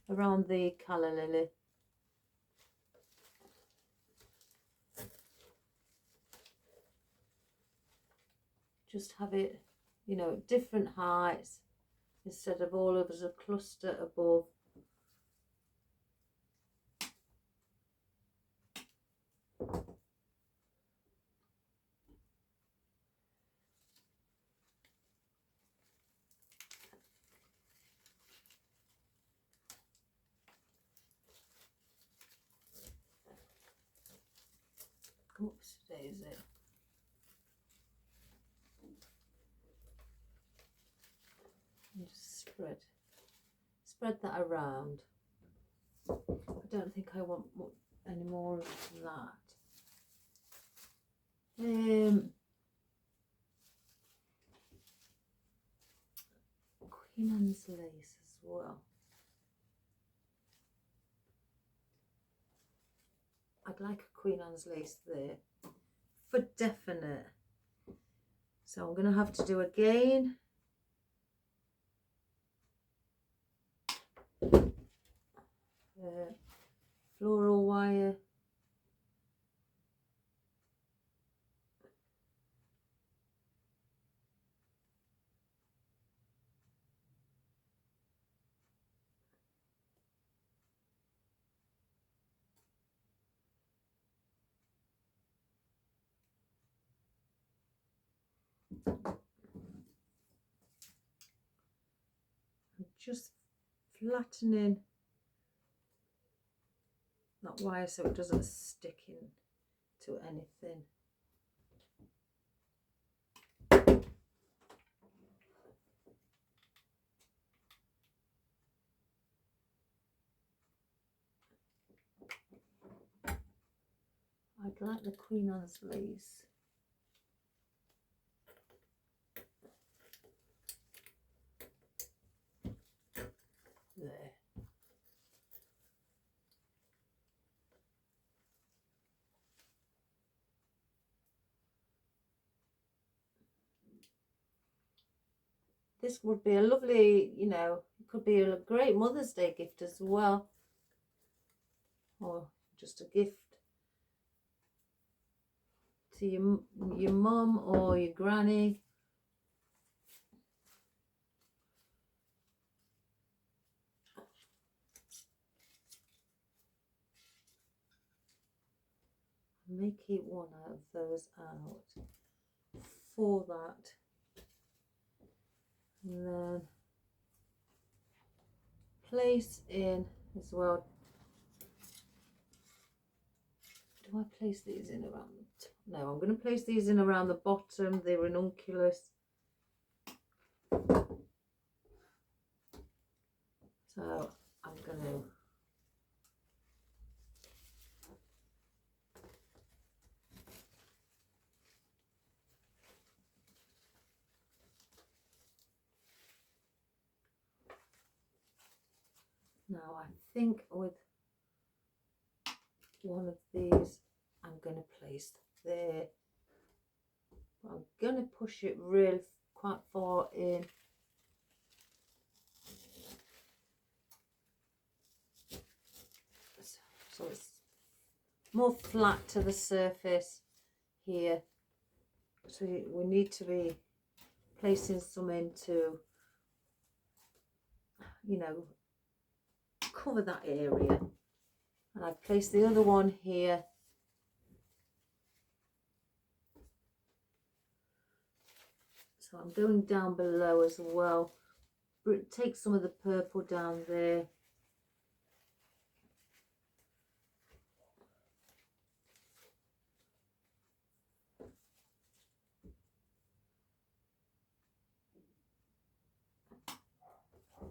around the calla lily. Just have it, you know, at different heights instead of all of us a cluster above. Oops, daisy. And just spread that around. I don't think I want any more of that. Queen Anne's lace as well. I'd like a Queen Anne's lace there for definite. So I'm going to have to do again. Floral wire. just flattening that wire so it doesn't stick into anything. I'd like the Queen Anne's lace. There. This would be a lovely, you know, it could be a great Mother's Day gift as well. Or just a gift to your mum or your granny. I may keep one out of those out for that. And then place in as well. Do I place these in around the top? No, I'm going to place these in around the bottom, the ranunculus. So I'm going to now, I think with one of these I'm going to place there. I'm going to push it real quite far in. So it's more flat to the surface here. So we need to be placing some into, you know, cover that area. And I've placed the other one here. So I'm going down below as well. Take some of the purple down there.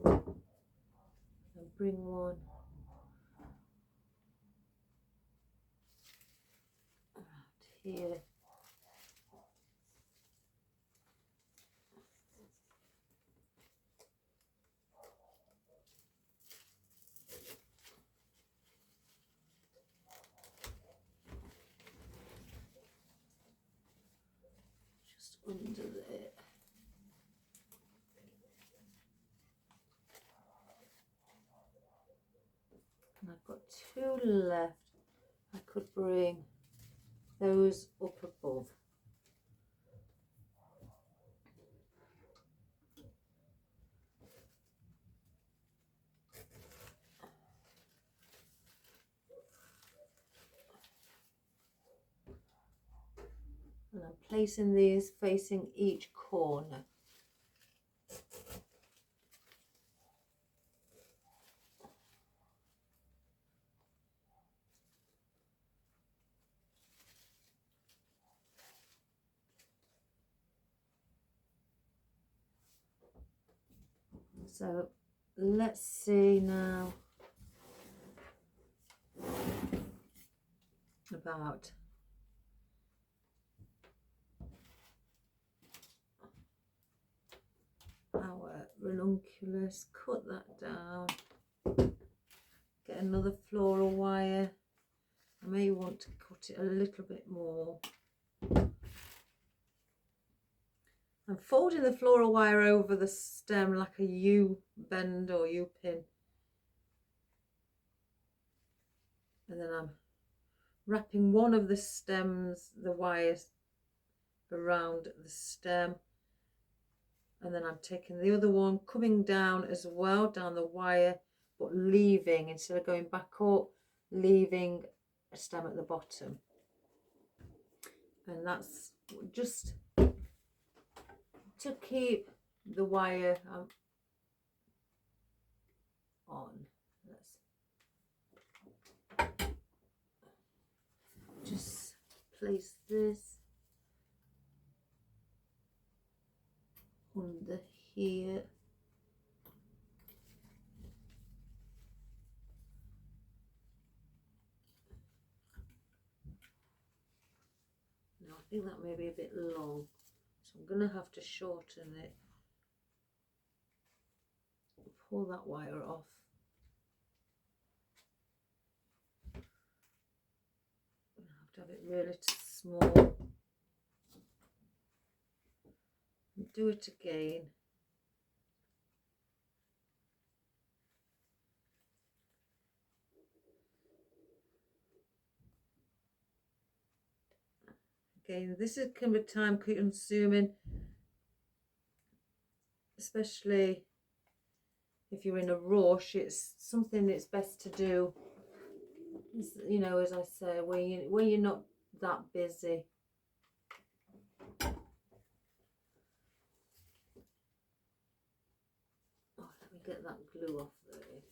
And bring one out here. Just under there. And I've got two left. I could bring those up above. And I'm placing these facing each corner. So let's see now about our ranunculus. Cut that down. Get another floral wire. I may want to cut it a little bit more. I'm folding the floral wire over the stem like a U-bend or U-pin. And then I'm wrapping one of the stems, the wires, around the stem. And then I'm taking the other one, coming down as well, down the wire, but leaving, instead of going back up, leaving a stem at the bottom. And that's just to keep the wire place this under here. Now I think that may be a bit long, so I'm going to have to shorten it. Pull that wire off. I have to have it really small. And do it again. Again, this can be time consuming, especially if you're in a rush. It's something that's best to do, you know, as I say, when you're not that busy. Oh, let me get that glue off there.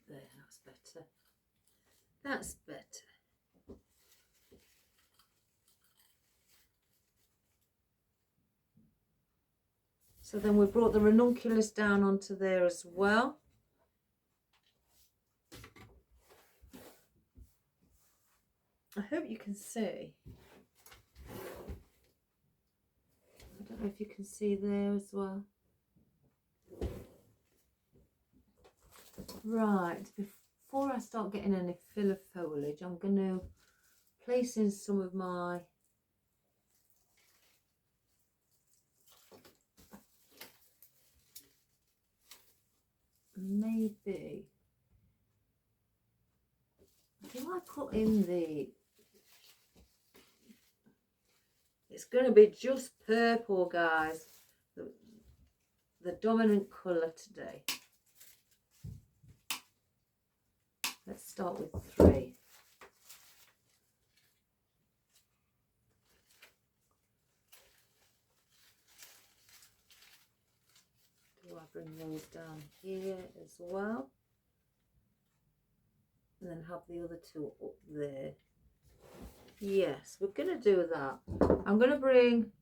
There, that's better. That's better. So then we brought the ranunculus down onto there as well. I hope you can see. I don't know if you can see there as well. Right, before I start getting any filler foliage, I'm going to place in some of my maybe, do I put in the, it's going to be just purple, guys, the dominant colour today. Let's start with 3. Do I bring those down here as well? And then have the other 2 up there. Yes, we're going to do that. I'm going to bring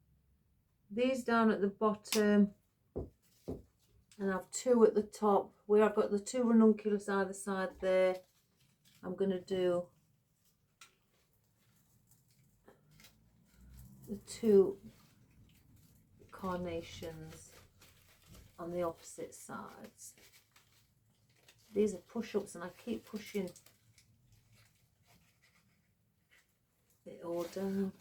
these down at the bottom and have 2 at the top. Where I've got the 2 ranunculus either side there, I'm going to do the 2 carnations on the opposite sides. These are push-ups and I keep pushing it all down.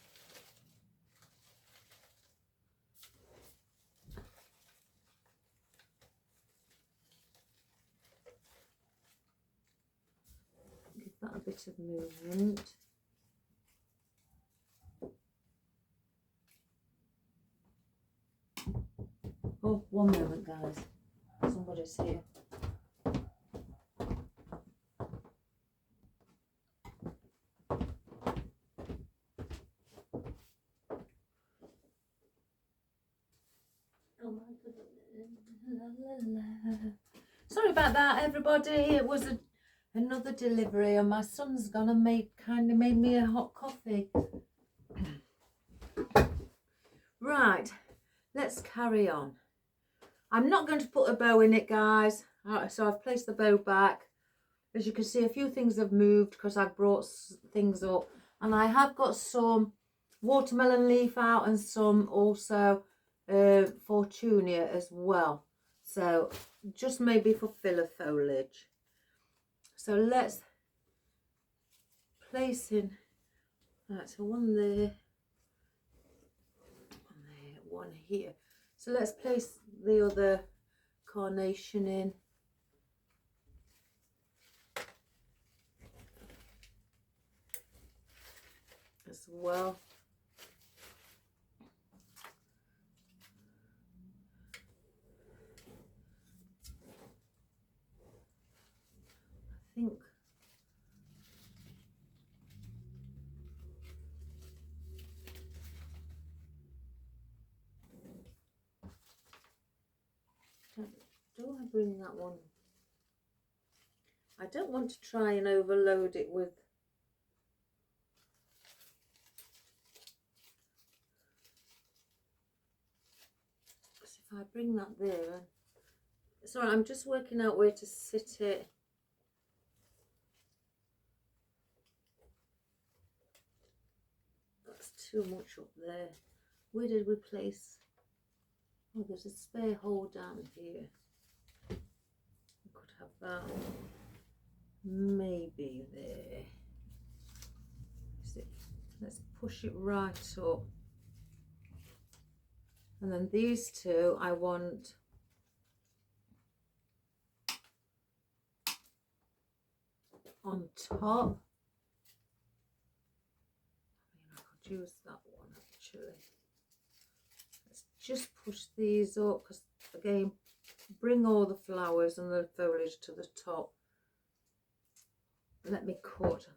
Give that a bit of movement. Oh, one moment, guys. Somebody's here. Oh my goodness. Sorry about that, everybody. It was another delivery, and my son's gonna made me a hot coffee. Right, let's carry on. I'm not going to put a bow in it, guys. So I've placed the bow back. As you can see, a few things have moved because I brought things up, and I have got some watermelon leaf out and some also Fortunia as well. So just maybe for filler foliage. So let's place in. Right, so one there, one here. So let's place the other carnation in. As well. I think do I bring that one? I don't want to try and overload it with if I bring that there. Sorry, I'm just working out where to sit it. That's too much up there. Where did we place? Oh, there's a spare hole down here. We could have that. Maybe there. Let's push it right up. And then these two I want on top. I could use that one actually. Let's just push these up because again, bring all the flowers and the foliage to the top. Let me cut.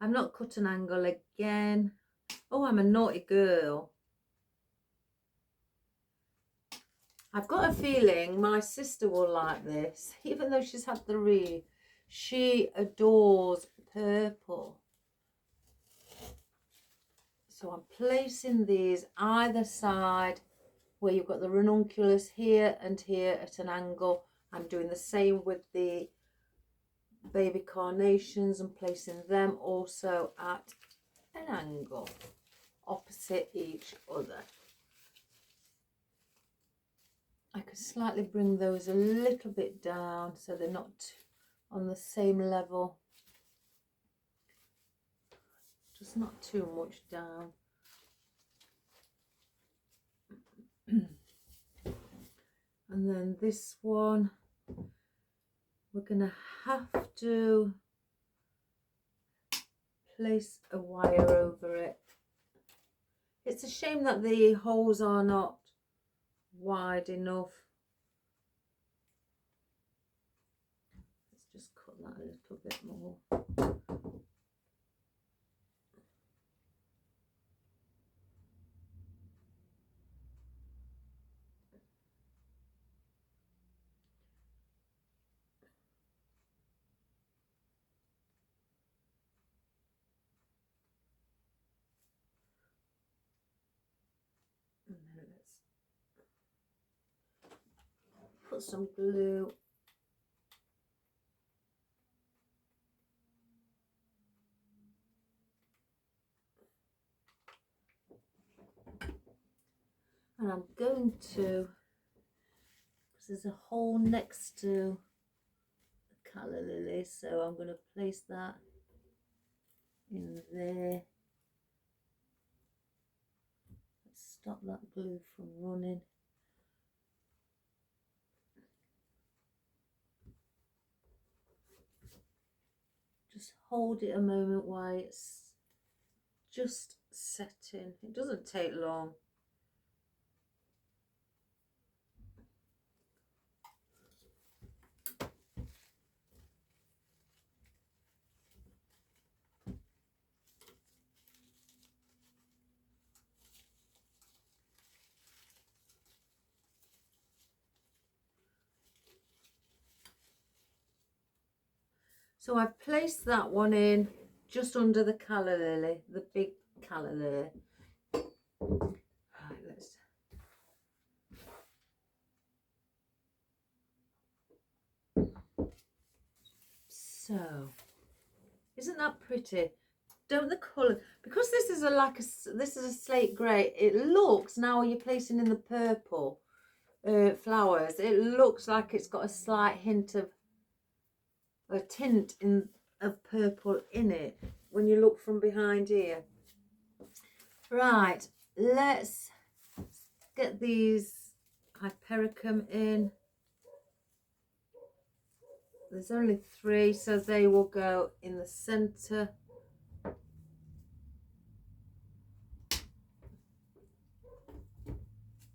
I've not cut an angle again. Oh, I'm a naughty girl. I've got a feeling my sister will like this, even though she's had the wreath. She adores purple. So I'm placing these either side where you've got the ranunculus here and here at an angle. I'm doing the same with the baby carnations and placing them also at an angle opposite each other. I could slightly bring those a little bit down so they're not on the same level, just not too much down. And then this one, we're gonna have to place a wire over it. It's a shame that the holes are not wide enough. Let's just cut that a little bit more. And then let's put some glue. And I'm going to, because there's a hole next to the calla lily, so I'm going to place that in there. Let's stop that glue from running. Just hold it a moment while it's just setting. It doesn't take long. So I've placed that one in just under the calla lily, the big calla lily. Right, let's. So, isn't that pretty? Don't the colour, because this is this is a slate grey. It looks, now you're placing in the purple flowers. It looks like it's got a slight hint of a tint of purple in it when you look from behind here. Right, let's get these hypericum in. There's only 3, so they will go in the centre.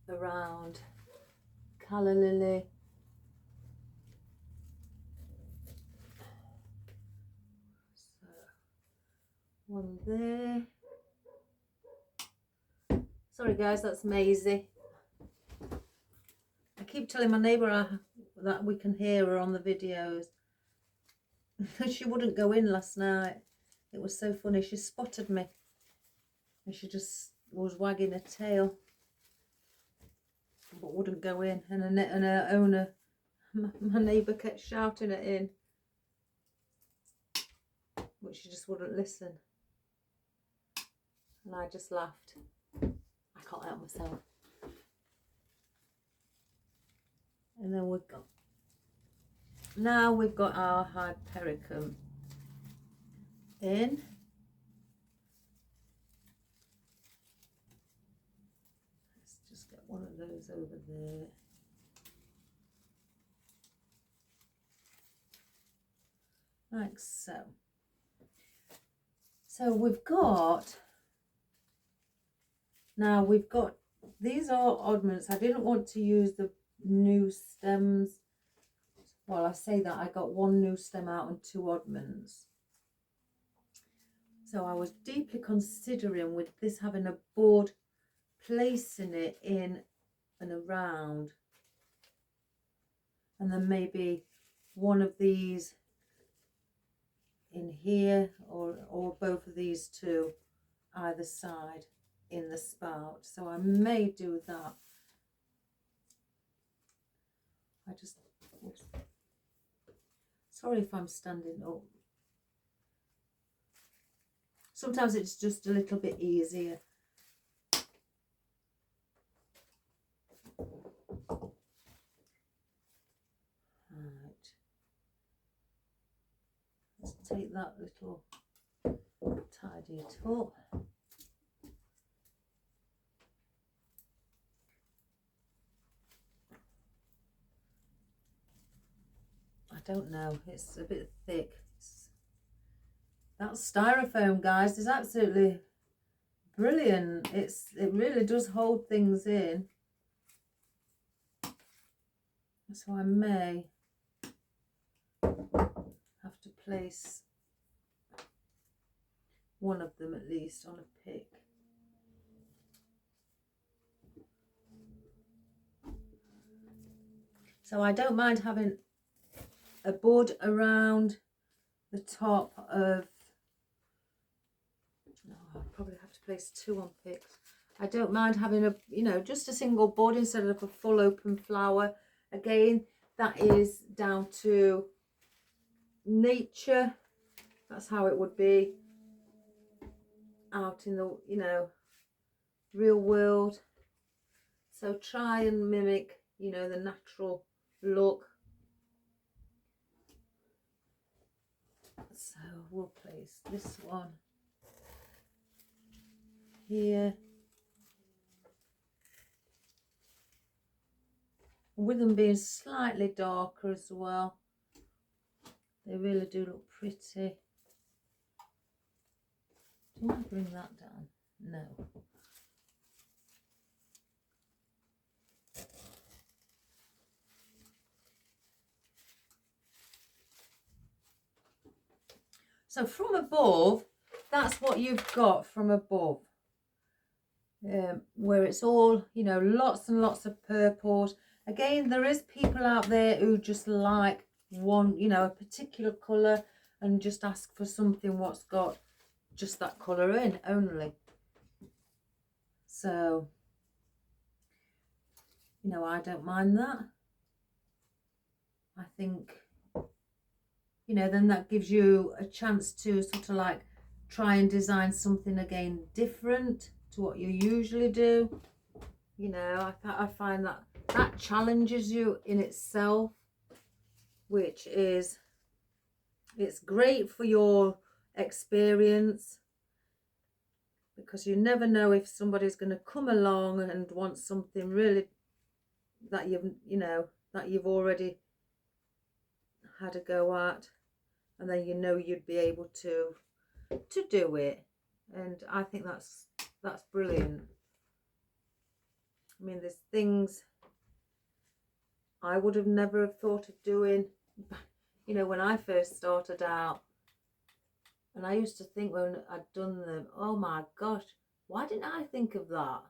Around calla lily. So one there. Sorry guys, that's Maisie. I keep telling my neighbour that we can hear her on the videos. She wouldn't go in last night. It was so funny. She spotted me and she just was wagging her tail, but wouldn't go in. And her owner, my neighbour, kept shouting it in, but she just wouldn't listen. And I just laughed. I can't help myself. And then we've got our hypericum in. Let's just get one of those over there. Like so. So we've got, now we've got, these are oddments. I didn't want to use the new stems. Well, I say that I got one new stem out and 2 oddments. So I was deeply considering with this having a board, placing it in and around, and then maybe one of these in here, or both of these 2 either side in the spout. So I may do that. Oops. Sorry if I'm standing up. Sometimes it's just a little bit easier. Right. Let's take that little tidy it up. I don't know, it's a bit thick. That styrofoam, guys, is absolutely brilliant. It really does hold things in. So I may have to place one of them at least on a pick. So I don't mind having a board around the top of, no, I'll probably have to place 2 on picks. I don't mind having a, you know, just a single board instead of a full open flower. Again, that is down to nature. That's how it would be out in the, you know, real world. So try and mimic, you know, the natural look. So we'll place this one here. With them being slightly darker as well, they really do look pretty. Do I bring that down? No. So from above, that's what you've got from above. Where it's all, you know, lots and lots of purples. Again, there is people out there who just like one, you know, a particular colour and just ask for something what's got just that colour in only. So, you know, I don't mind that. I think, you know, then that gives you a chance to sort of like try and design something again different to what you usually do. You know, I find that that challenges you in itself, which is, it's great for your experience, because you never know if somebody's going to come along and want something really that you've already had a go at, and then you know you'd be able to do it. And I think that's brilliant. I mean, there's things I would have never have thought of doing, you know, when I first started out. And I used to think when I'd done them, oh my gosh, why didn't I think of that?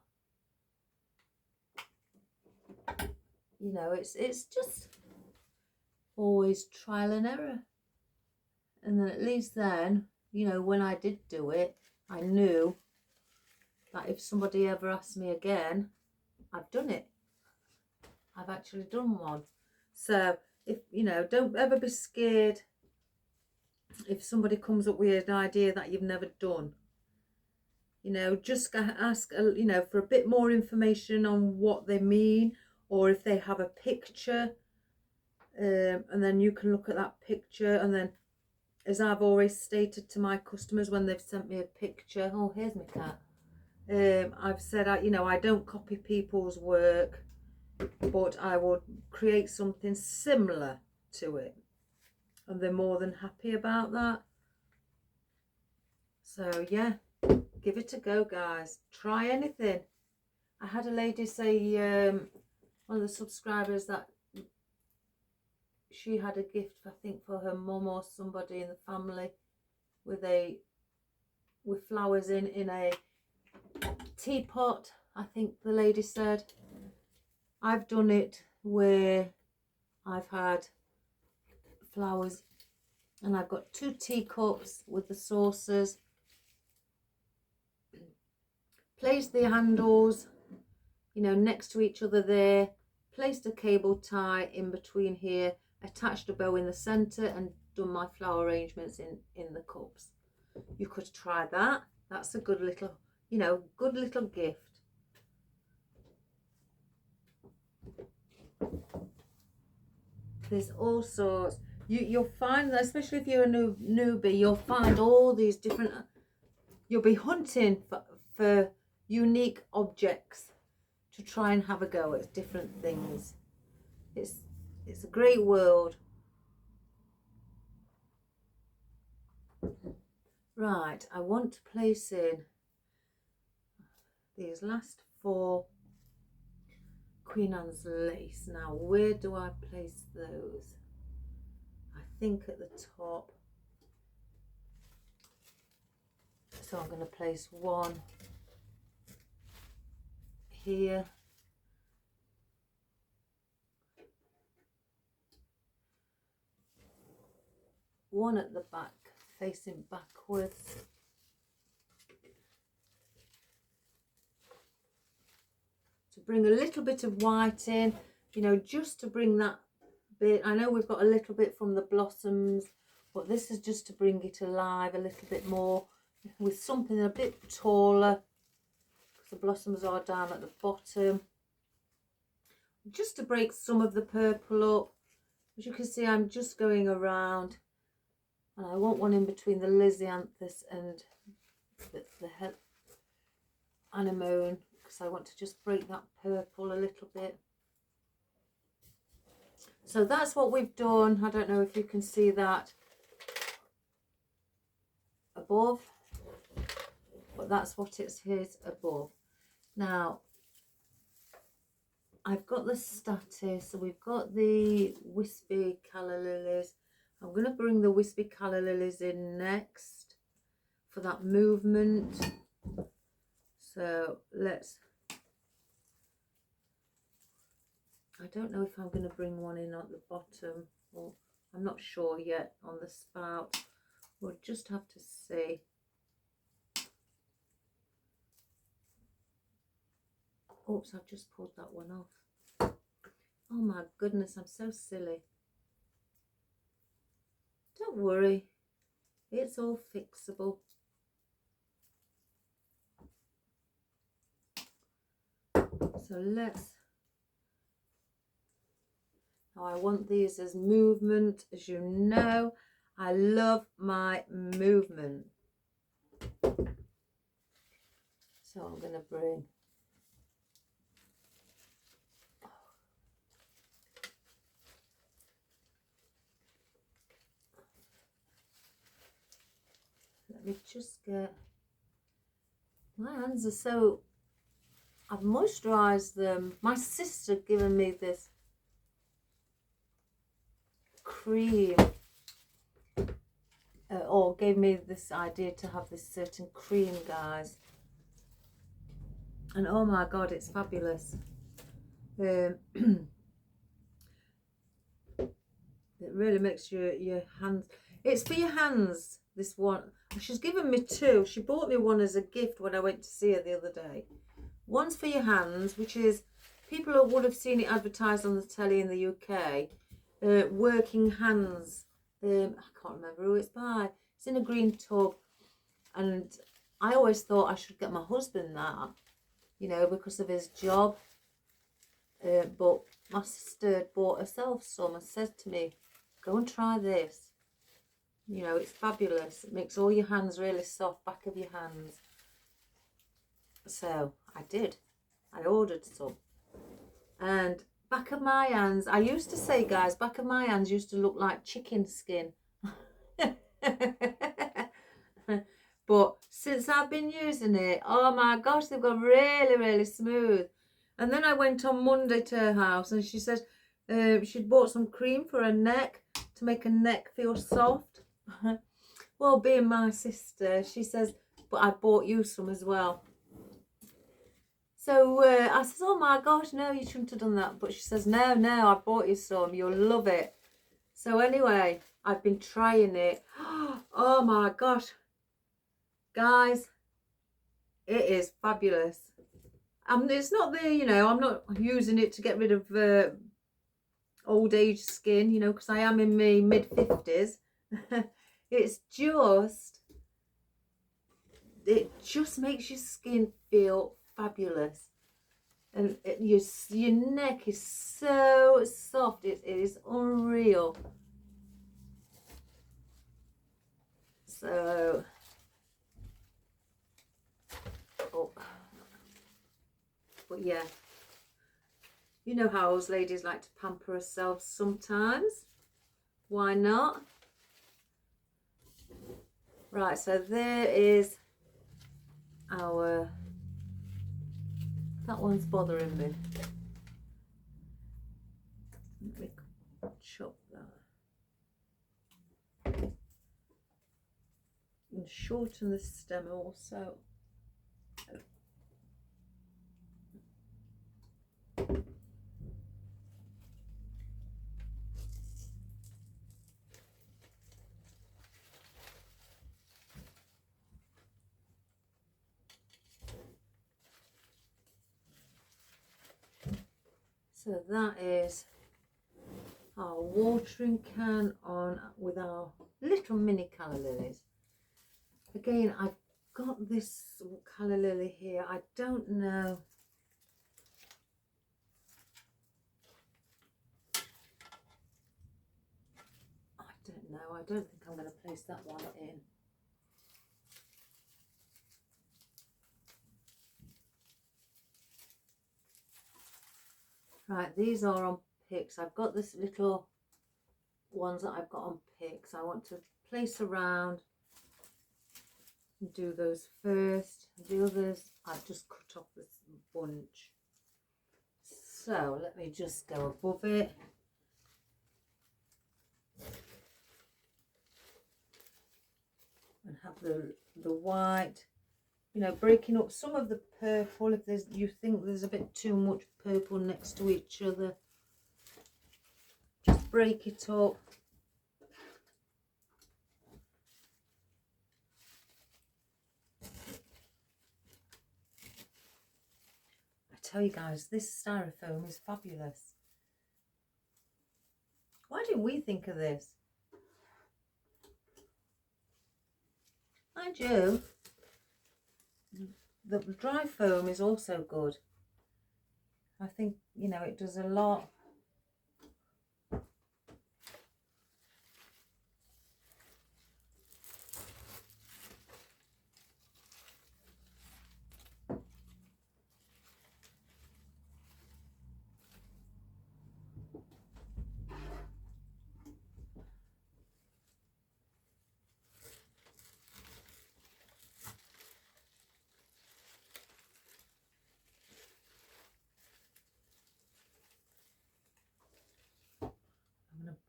You know, it's just always trial and error. And then at least then, you know, when I did do it, I knew that if somebody ever asked me again, I've done it. I've actually done one. So if, you know, don't ever be scared if somebody comes up with an idea that you've never done. You know, just ask, you know, for a bit more information on what they mean, or if they have a picture, and then you can look at that picture. And then, as I've always stated to my customers when they've sent me a picture, oh, here's my cat. I've said, you know, I don't copy people's work, but I will create something similar to it. And they're more than happy about that. So, yeah, give it a go, guys. Try anything. I had a lady say, one of the subscribers, that she had a gift, I think, for her mum or somebody in the family with flowers in a teapot, I think the lady said. I've done it where I've had flowers and I've got 2 teacups with the saucers. Placed the handles, you know, next to each other there. Placed a cable tie in between here. Attached a bow in the centre and done my flower arrangements in the cups. You could try that. That's a good little, you know, good little gift. There's all sorts. You'll find that, especially if you're a newbie, you'll find all these different, you'll be hunting for unique objects to try and have a go at different things. It's a great world. Right, I want to place in these last 4 Queen Anne's lace. Now, where do I place those? I think at the top. So I'm going to place one here. One at the back, facing backwards. To bring a little bit of white in, you know, just to bring that bit. I know we've got a little bit from the blossoms, but this is just to bring it alive a little bit more with something a bit taller, because the blossoms are down at the bottom. Just to break some of the purple up. As you can see, I'm just going around, and I want one in between the lisianthus and the anemone, because I want to just break that purple a little bit. So that's what we've done. I don't know if you can see that above, but that's what it is above. Now, I've got the statice, so we've got the wispy calla lilies. I'm going to bring the wispy calla lilies in next for that movement. So let's, I don't know if I'm going to bring one in at the bottom, or I'm not sure yet on the spout. We'll just have to see. Oops, I've just pulled that one off. Oh my goodness, I'm so silly. Don't worry, it's all fixable. So let's, now I want these as movement. As you know, I love my movement. So I'm going to bring, let me just get, my hands are so, I've moisturised them. My sister given me this cream, or gave me this idea to have this certain cream, guys, and oh my god, it's fabulous. It really makes your hands, It's for your hands, this one. She's given me two. She bought me one as a gift when I went to see her the other day. One's for your hands, which is, people who would have seen it advertised on the telly in the UK, working hands. I can't remember who it's by. It's in a green tub. And I always thought I should get my husband that, you know, because of his job. But my sister bought herself some and said to me, go and try this. You know, it's fabulous. It makes all your hands really soft, back of your hands. So I did. I ordered some. And back of my hands, I used to say, guys, back of my hands used to look like chicken skin. But since I've been using it, oh my gosh, they've got really, really smooth. And then I went on Monday to her house and she said she'd bought some cream for her neck to make her neck feel soft. Well, being my sister, she says, but I bought you some as well. So I says, oh my gosh, no, you shouldn't have done that. But she says, no, I bought you some. You'll love it. So anyway, I've been trying it. Oh my gosh. Guys, it is fabulous. It's not the, you know, I'm not using it to get rid of old age skin, you know, because I am in my mid-50s. It just makes your skin feel fabulous. And your neck is so soft. It is unreal. So, but yeah, you know how us ladies like to pamper ourselves sometimes. Why not? Right, so there is our, that one's bothering me. Let me chop that. And shorten the stem also. So that is our watering can on with our little mini calla lilies. Again, I've got this calla lily here. I don't know. I don't think I'm going to place that one in. Right, these are on picks. I've got this little ones that I've got on picks. I want to place around and do those first. The others I've just cut off this bunch. So let me just go above it. And have the white, you know, breaking up some of the purple if there's, you think there's a bit too much purple next to each other. Just break it up. I tell you guys, this styrofoam is fabulous. Why didn't we think of this? Mind you, the dry foam is also good. I think, you know, it does a lot.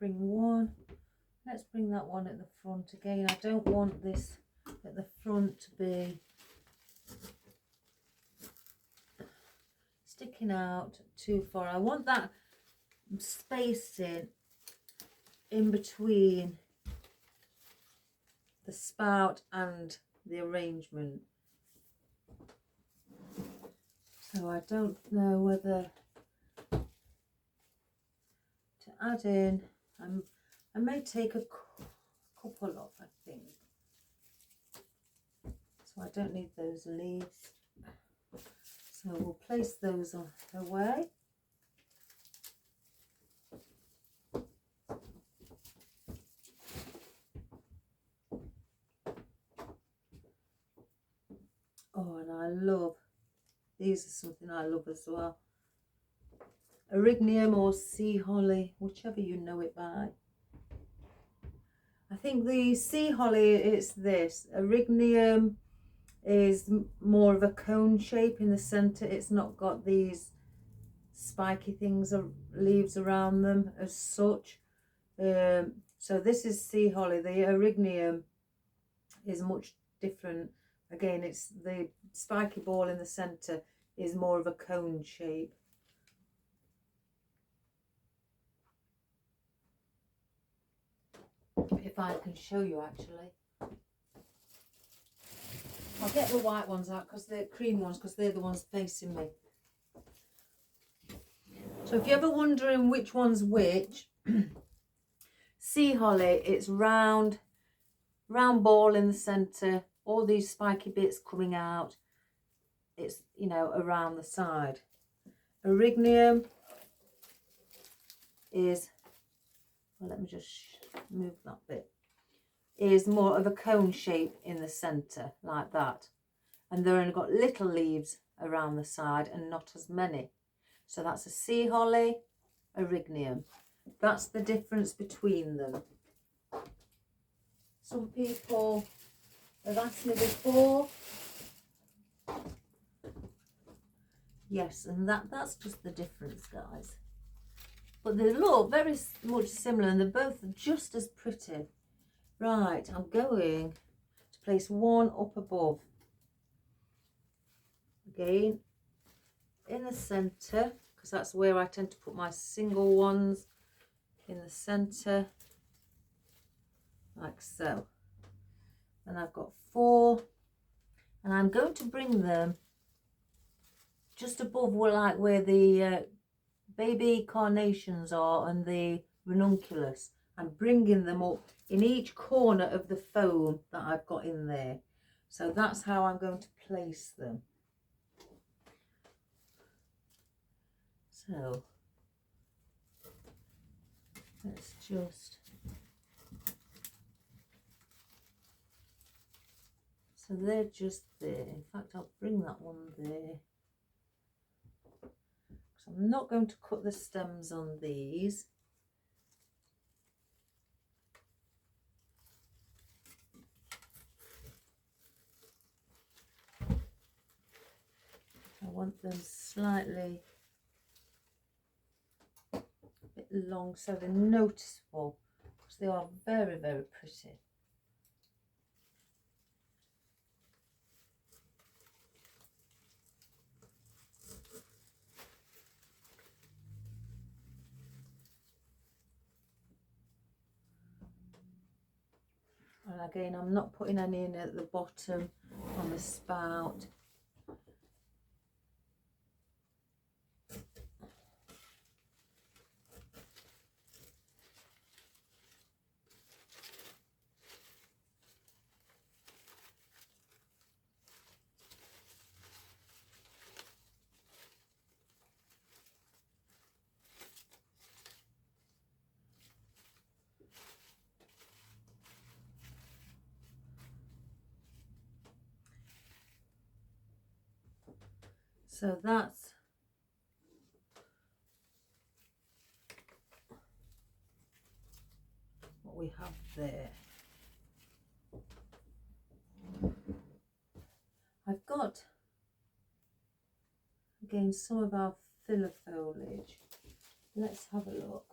Bring one, let's bring that one at the front again. I don't want this at the front to be sticking out too far. I want that spacing in between the spout and the arrangement. So I don't know whether to add in, I may take a couple off, I think. So I don't need those leaves. So we'll place those away. Oh, and I love, these are something I love as well. Erignium or sea holly, whichever you know it by. I think the sea holly is this. Erignium is more of a cone shape in the centre. It's not got these spiky things or leaves around them as such. So this is sea holly. The erignium is much different. Again, it's the spiky ball in the centre is more of a cone shape. If I can show you, actually, I'll get the white ones out, because they're cream ones, because they're the ones facing me. So if you're ever wondering which one's which, sea holly, it's round ball in the centre, all these spiky bits coming out, it's, you know, around the side. Erignium is, well, let me just move that bit, is more of a cone shape in the centre, like that, and they're only got little leaves around the side and not as many. So that's a sea holly, erignium. That's the difference between them. Some people have asked me before. Yes, and that's just the difference, guys. But they look very much similar, and they're both just as pretty. Right, I'm going to place one up above. Again, in the centre, because that's where I tend to put my single ones, in the centre, like so. And I've got 4, and I'm going to bring them just above where the baby carnations are and the ranunculus. I'm bringing them up in each corner of the foam that I've got in there. So that's how I'm going to place them. So let's just, so they're just there. In fact, I'll bring that one there. So I'm not going to cut the stems on these. I want them slightly a bit long so they're noticeable, because they are very, very pretty. And again, I'm not putting any in at the bottom on the spout. So that's what we have there. I've got, again, some of our filler foliage. Let's have a look.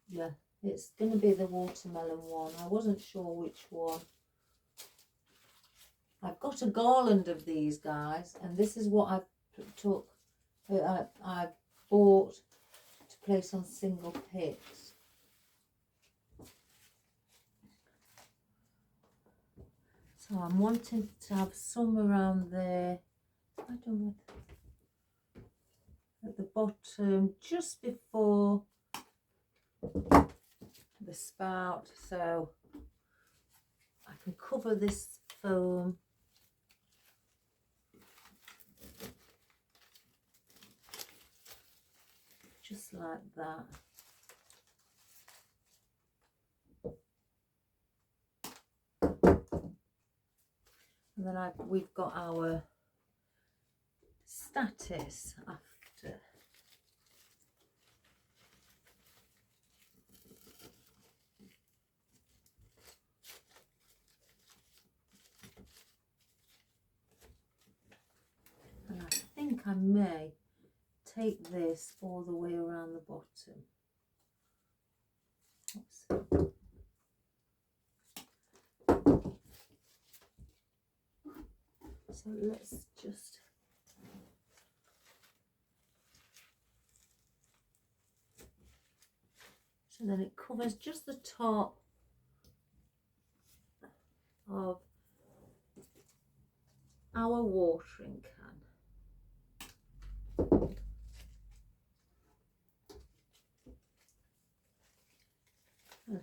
Yeah, it's going to be the watermelon one. I wasn't sure which one. I've got a garland of these, guys, and this is what I bought to place on single picks. So I'm wanting to have some around there. I don't know, at the bottom, just before the spout, so I can cover this foam just like that. And then we've got our status after. And I think I may take this all the way around the bottom. Oops. So let's just so then it covers just the top of our watering can. And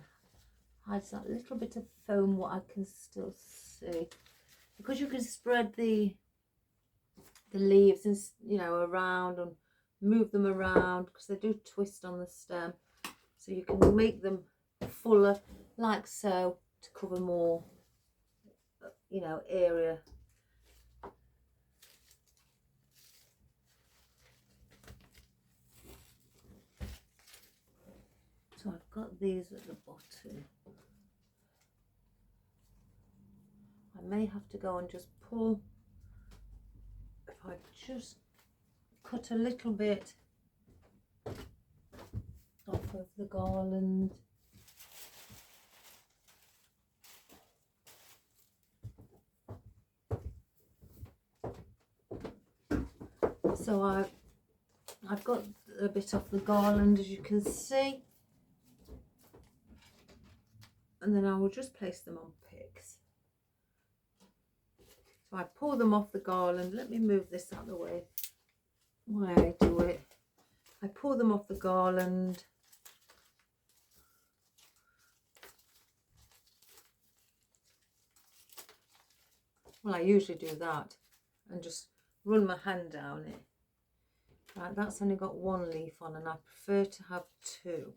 hides that little bit of foam what I can still see, because you can spread the leaves and, you know, around and move them around because they do twist on the stem, so you can make them fuller like so to cover more, you know, area. So I've got these at the bottom. I may have to go and just pull, if I just cut a little bit off of the garland. So I've got a bit off the garland, as you can see, and then I will just place them on picks. So I pull them off the garland. Let me move this out of the way while I do it. I pull them off the garland. Well, I usually do that and just run my hand down it. Right, that's only got one leaf on and I prefer to have two.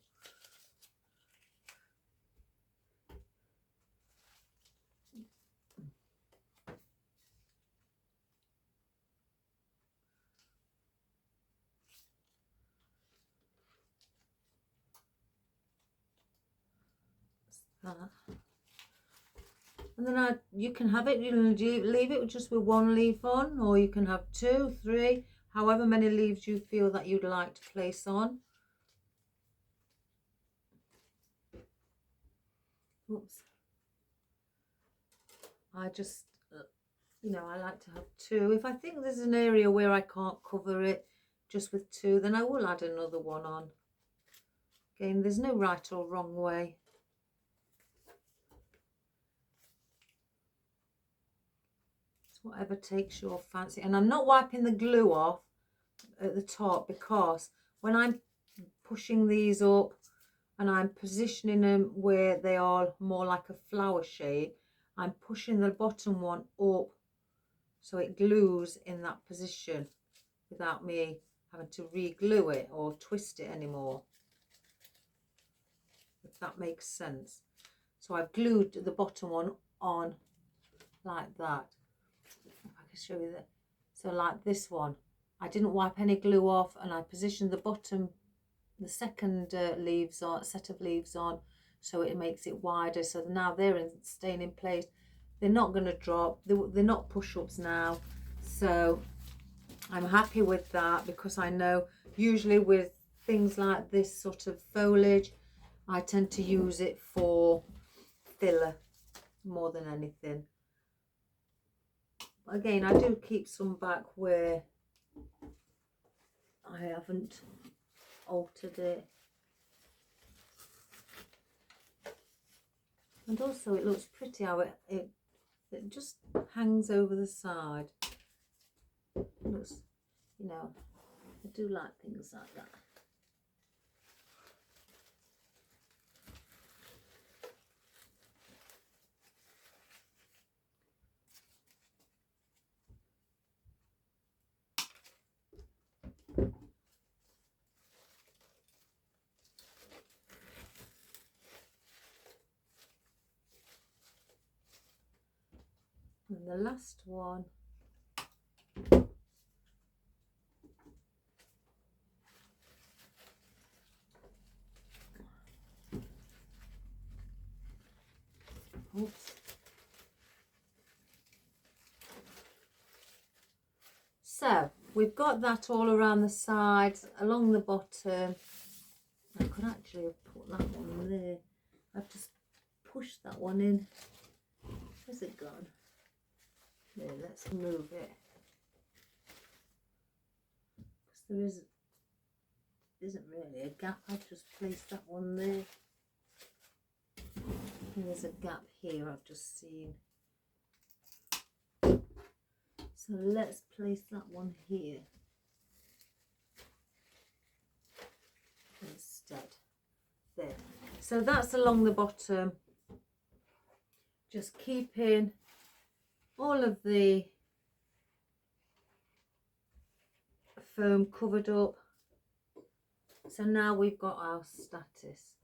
That. And then you can have it, you leave it just with one leaf on, or you can have 2, 3, however many leaves you feel that you'd like to place on. Oops. I just, you know, I like to have 2. If I think there's an area where I can't cover it just with 2, then I will add another one on. Again, there's no right or wrong way. Whatever takes your fancy. And I'm not wiping the glue off at the top, because when I'm pushing these up and I'm positioning them where they are more like a flower shape, I'm pushing the bottom one up so it glues in that position without me having to re-glue it or twist it anymore, if that makes sense. So I've glued the bottom one on like that. If I can show you that. So like this one, I didn't wipe any glue off and I positioned the bottom, the second leaves on, set of leaves on, so it makes it wider. So now they're staying in place. They're not going to drop. They're not push-ups now. So I'm happy with that, because I know usually with things like this sort of foliage, I tend to use it for filler more than anything. Again, I do keep some back where I haven't altered it. And also it looks pretty how it It just hangs over the side. Looks, you know, I do like things like that. And the last one, oops. So we've got that all around the sides, along the bottom. I could actually have put that one there. I've just pushed that one in. Where's it gone? There, let's move it. Because there isn't really a gap. I've just placed that one there. And there's a gap here I've just seen. So let's place that one here instead. There. So that's along the bottom. Just keeping all of the foam covered up. So now we've got our status.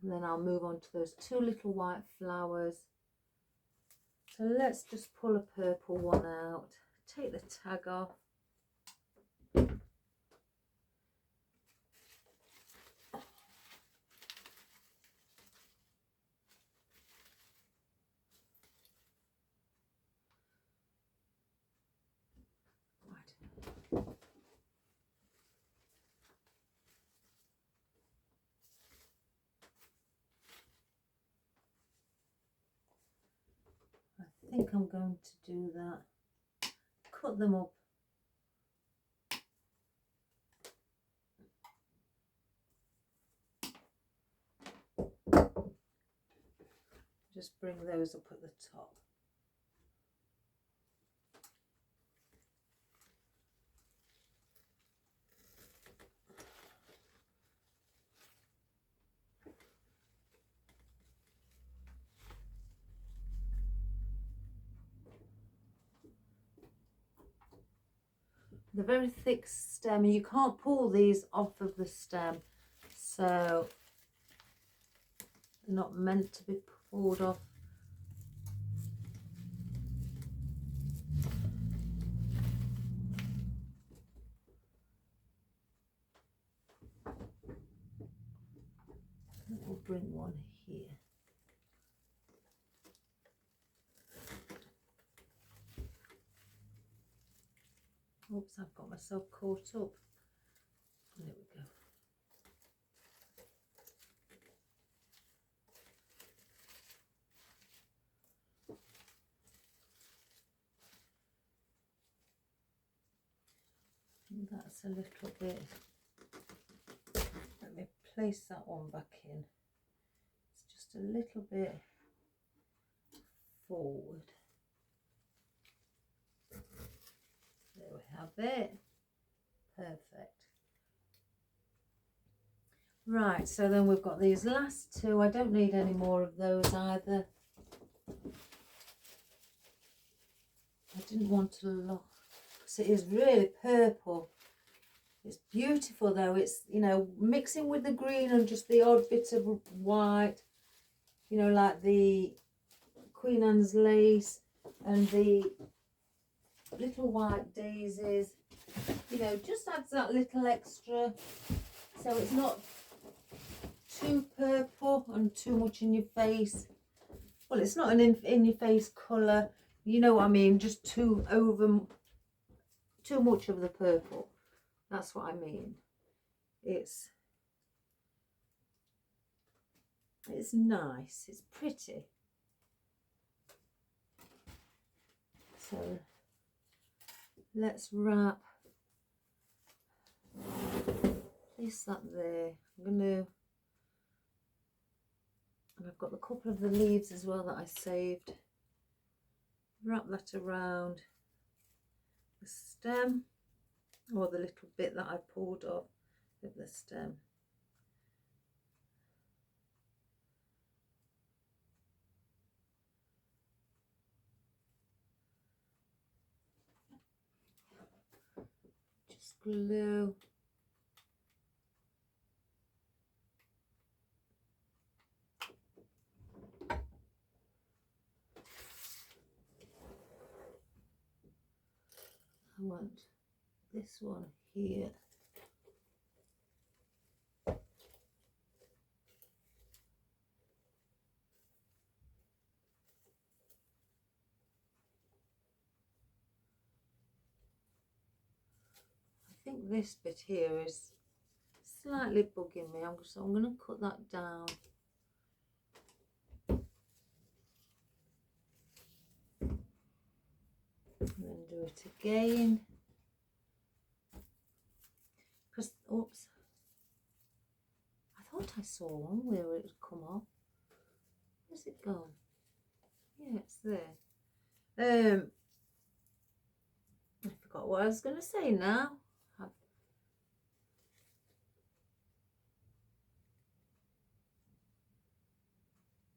And then I'll move on to those two little white flowers. So let's just pull a purple one out. Take the tag off. I think I'm going to do that. Cut them up. Just bring those up at the top. The very thick stem, you can't pull these off of the stem, so they're not meant to be pulled off. We'll bring one here. Oops, I've got myself caught up. There we go. That's a little bit. Let me place that one back in. It's just a little bit forward. There we have it. Perfect. Right, so then we've got these last two. I don't need any more of those either. I didn't want to look, because it is really purple. It's beautiful though. It's, you know, mixing with the green and just the odd bit of white, you know, like the Queen Anne's lace and the little white daisies, you know, just adds that little extra, so it's not too purple and too much in your face. Well, it's not an in your face colour, you know what I mean, just too much of the purple. That's what I mean. It's nice, it's pretty. So let's wrap, place that there. I'm gonna, and I've got a couple of the leaves as well that I saved. wrap that around the stem, or the little bit that I pulled off of the stem. Just glue. I want this one here. I think this bit here is slightly bugging me, so I'm going to cut that down. And then do it again. Because, oops, I thought I saw one where it would come off. Where's it gone? Yeah, it's there. I forgot what I was going to say now.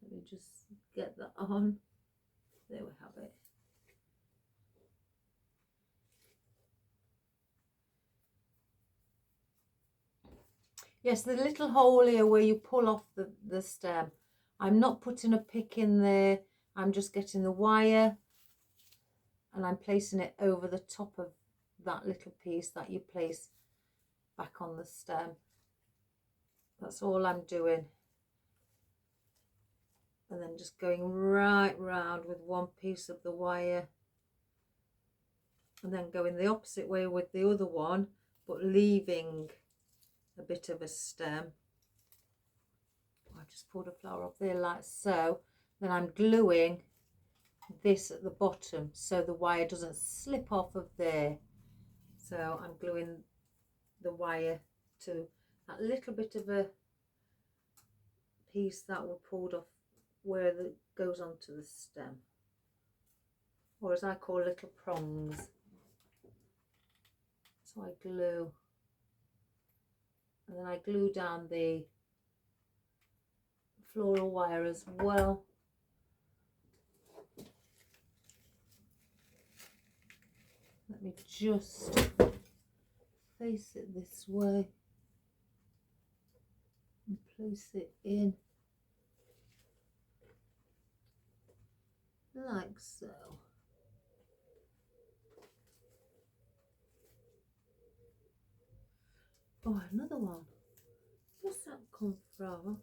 Let me just get that on. There we have it. Yes, the little hole here where you pull off the stem. I'm not putting a pick in there. I'm just getting the wire and I'm placing it over the top of that little piece that you place back on the stem. That's all I'm doing. And then just going right round with one piece of the wire. And then going the opposite way with the other one, but leaving a bit of a stem. I just pulled a flower off there like so. Then I'm gluing this at the bottom so the wire doesn't slip off of there. So I'm gluing the wire to that little bit of a piece that we pulled off where it goes onto the stem, or as I call little prongs. So I glue, and then I glue down the floral wire as well. Let me just place it this way and place it in like so. Oh, another one. Where's that come from?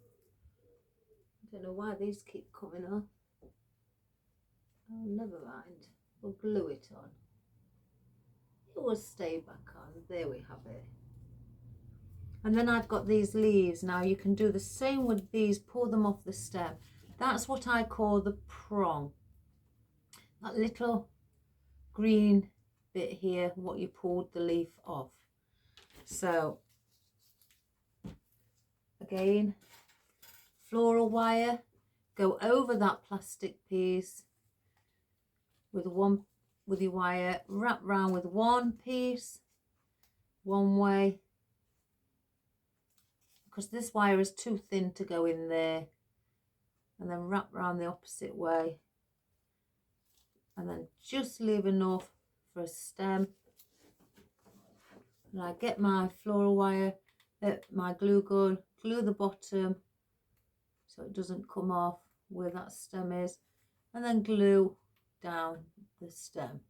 I don't know why these keep coming off. Oh, never mind. We'll glue it on. It will stay back on. There we have it. And then I've got these leaves. Now you can do the same with these. Pull them off the stem. That's what I call the prong. That little green bit here, what you pulled the leaf off. So again, floral wire, go over that plastic piece with your wire, wrap round with one piece one way, because this wire is too thin to go in there, and then wrap round the opposite way, and then just leave enough for a stem. And I get my floral wire, my glue gun, glue the bottom so it doesn't come off where that stem is, and then glue down the stem.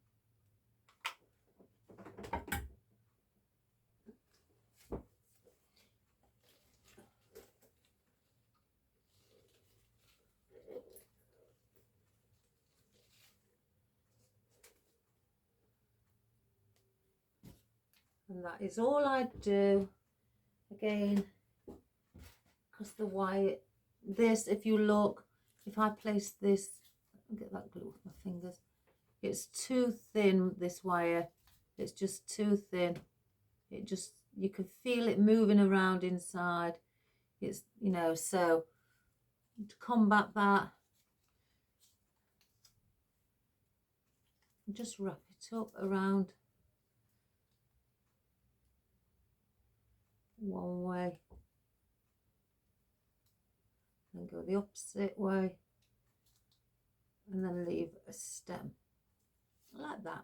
And that is all I do. Again, because the wire, this, if you look, if I place this, I'll get that glue with my fingers, it's too thin, this wire, it's just too thin. It just, you can feel it moving around inside. It's, you know, so to combat that, Just wrap it up around one way and go the opposite way, and then leave a stem like that.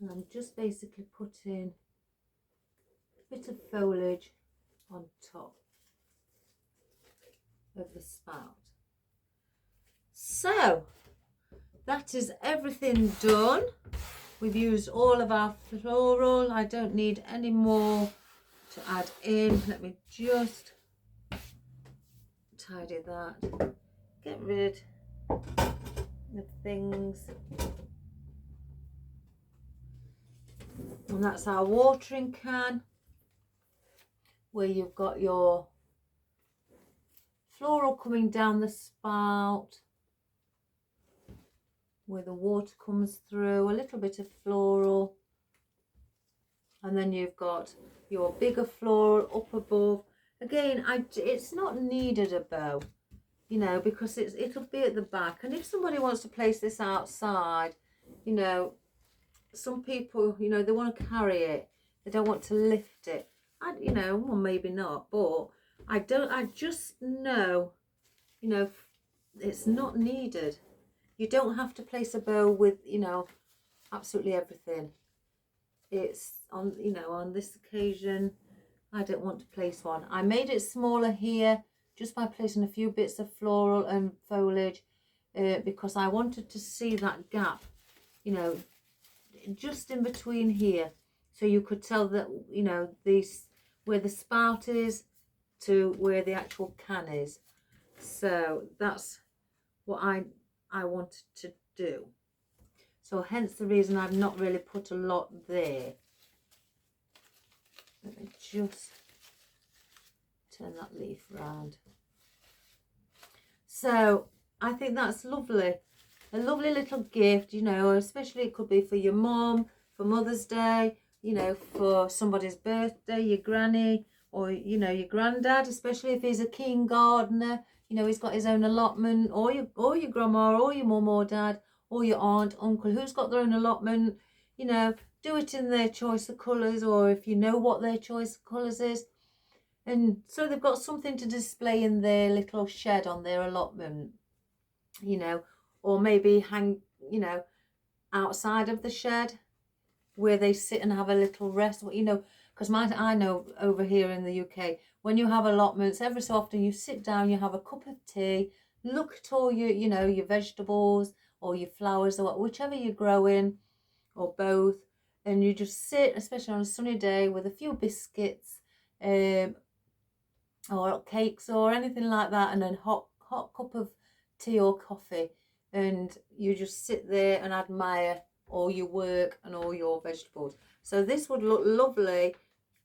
And I'm just basically putting a bit of foliage on top of the spout. So that is everything done. We've used all of our floral. I don't need any more to add in. Let me just tidy that, get rid of things. And that's our watering can, where you've got your floral coming down the spout, where the water comes through, a little bit of floral, and then you've got your bigger floral up above. Again, it's not needed a bow, you know, because it'll be at the back. And if somebody wants to place this outside, you know, some people, you know, they want to carry it, they don't want to lift it. You know, well, maybe not, but I just know, you know, it's not needed. You don't have to place a bow with, you know, absolutely everything. It's on, you know, on this occasion, I don't want to place one. I made it smaller here just by placing a few bits of floral and foliage because I wanted to see that gap, you know, just in between here, so you could tell that, you know, these where the spout is to where the actual can is. So that's what I wanted to do. So hence the reason I've not really put a lot there. Let me just turn that leaf round. So I think that's lovely. A lovely little gift, you know, especially it could be for your mum, for Mother's Day, you know, for somebody's birthday, your granny, or, you know, your granddad, especially if he's a keen gardener, you know, he's got his own allotment, or your grandma, or your mum or dad, or your aunt, uncle, who's got their own allotment, you know, do it in their choice of colours, or if you know what their choice of colours is. And so they've got something to display in their little shed on their allotment, you know, or maybe hang, you know, outside of the shed where they sit and have a little rest, you know, because I know over here in the UK, when you have allotments, every so often you sit down, you have a cup of tea, look at all your, you know, your vegetables or your flowers or whichever you're growing, or both, and you just sit, especially on a sunny day, with a few biscuits or cakes or anything like that, and then hot cup of tea or coffee, and you just sit there and admire all your work and all your vegetables. So this would look lovely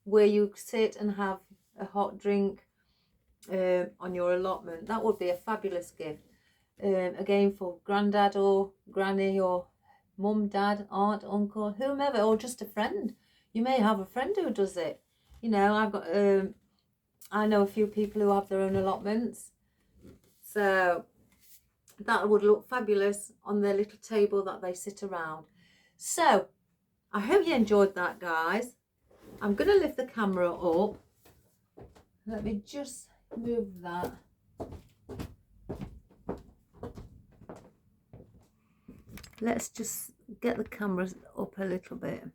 where you sit and have a hot drink on your allotment. That would be a fabulous gift. Again, for granddad or granny or mum, dad, aunt, uncle, whomever, or just a friend. You may have a friend who does it. You know, I know a few people who have their own allotments. So that would look fabulous on their little table that they sit around. So I hope you enjoyed that, guys. I'm going to lift the camera up. Let me just move that. Let's just get the camera up a little bit.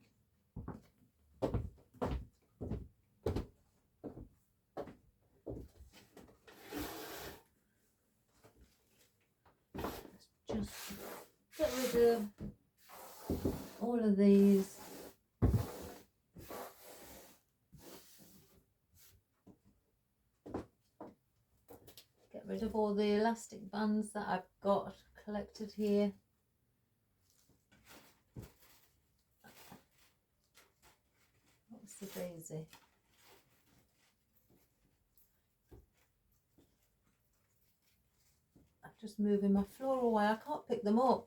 Let's just get rid of all of these. Get rid of all the elastic bands that I've got collected here. What's the daisy? I'm just moving my floral away. I can't pick them up.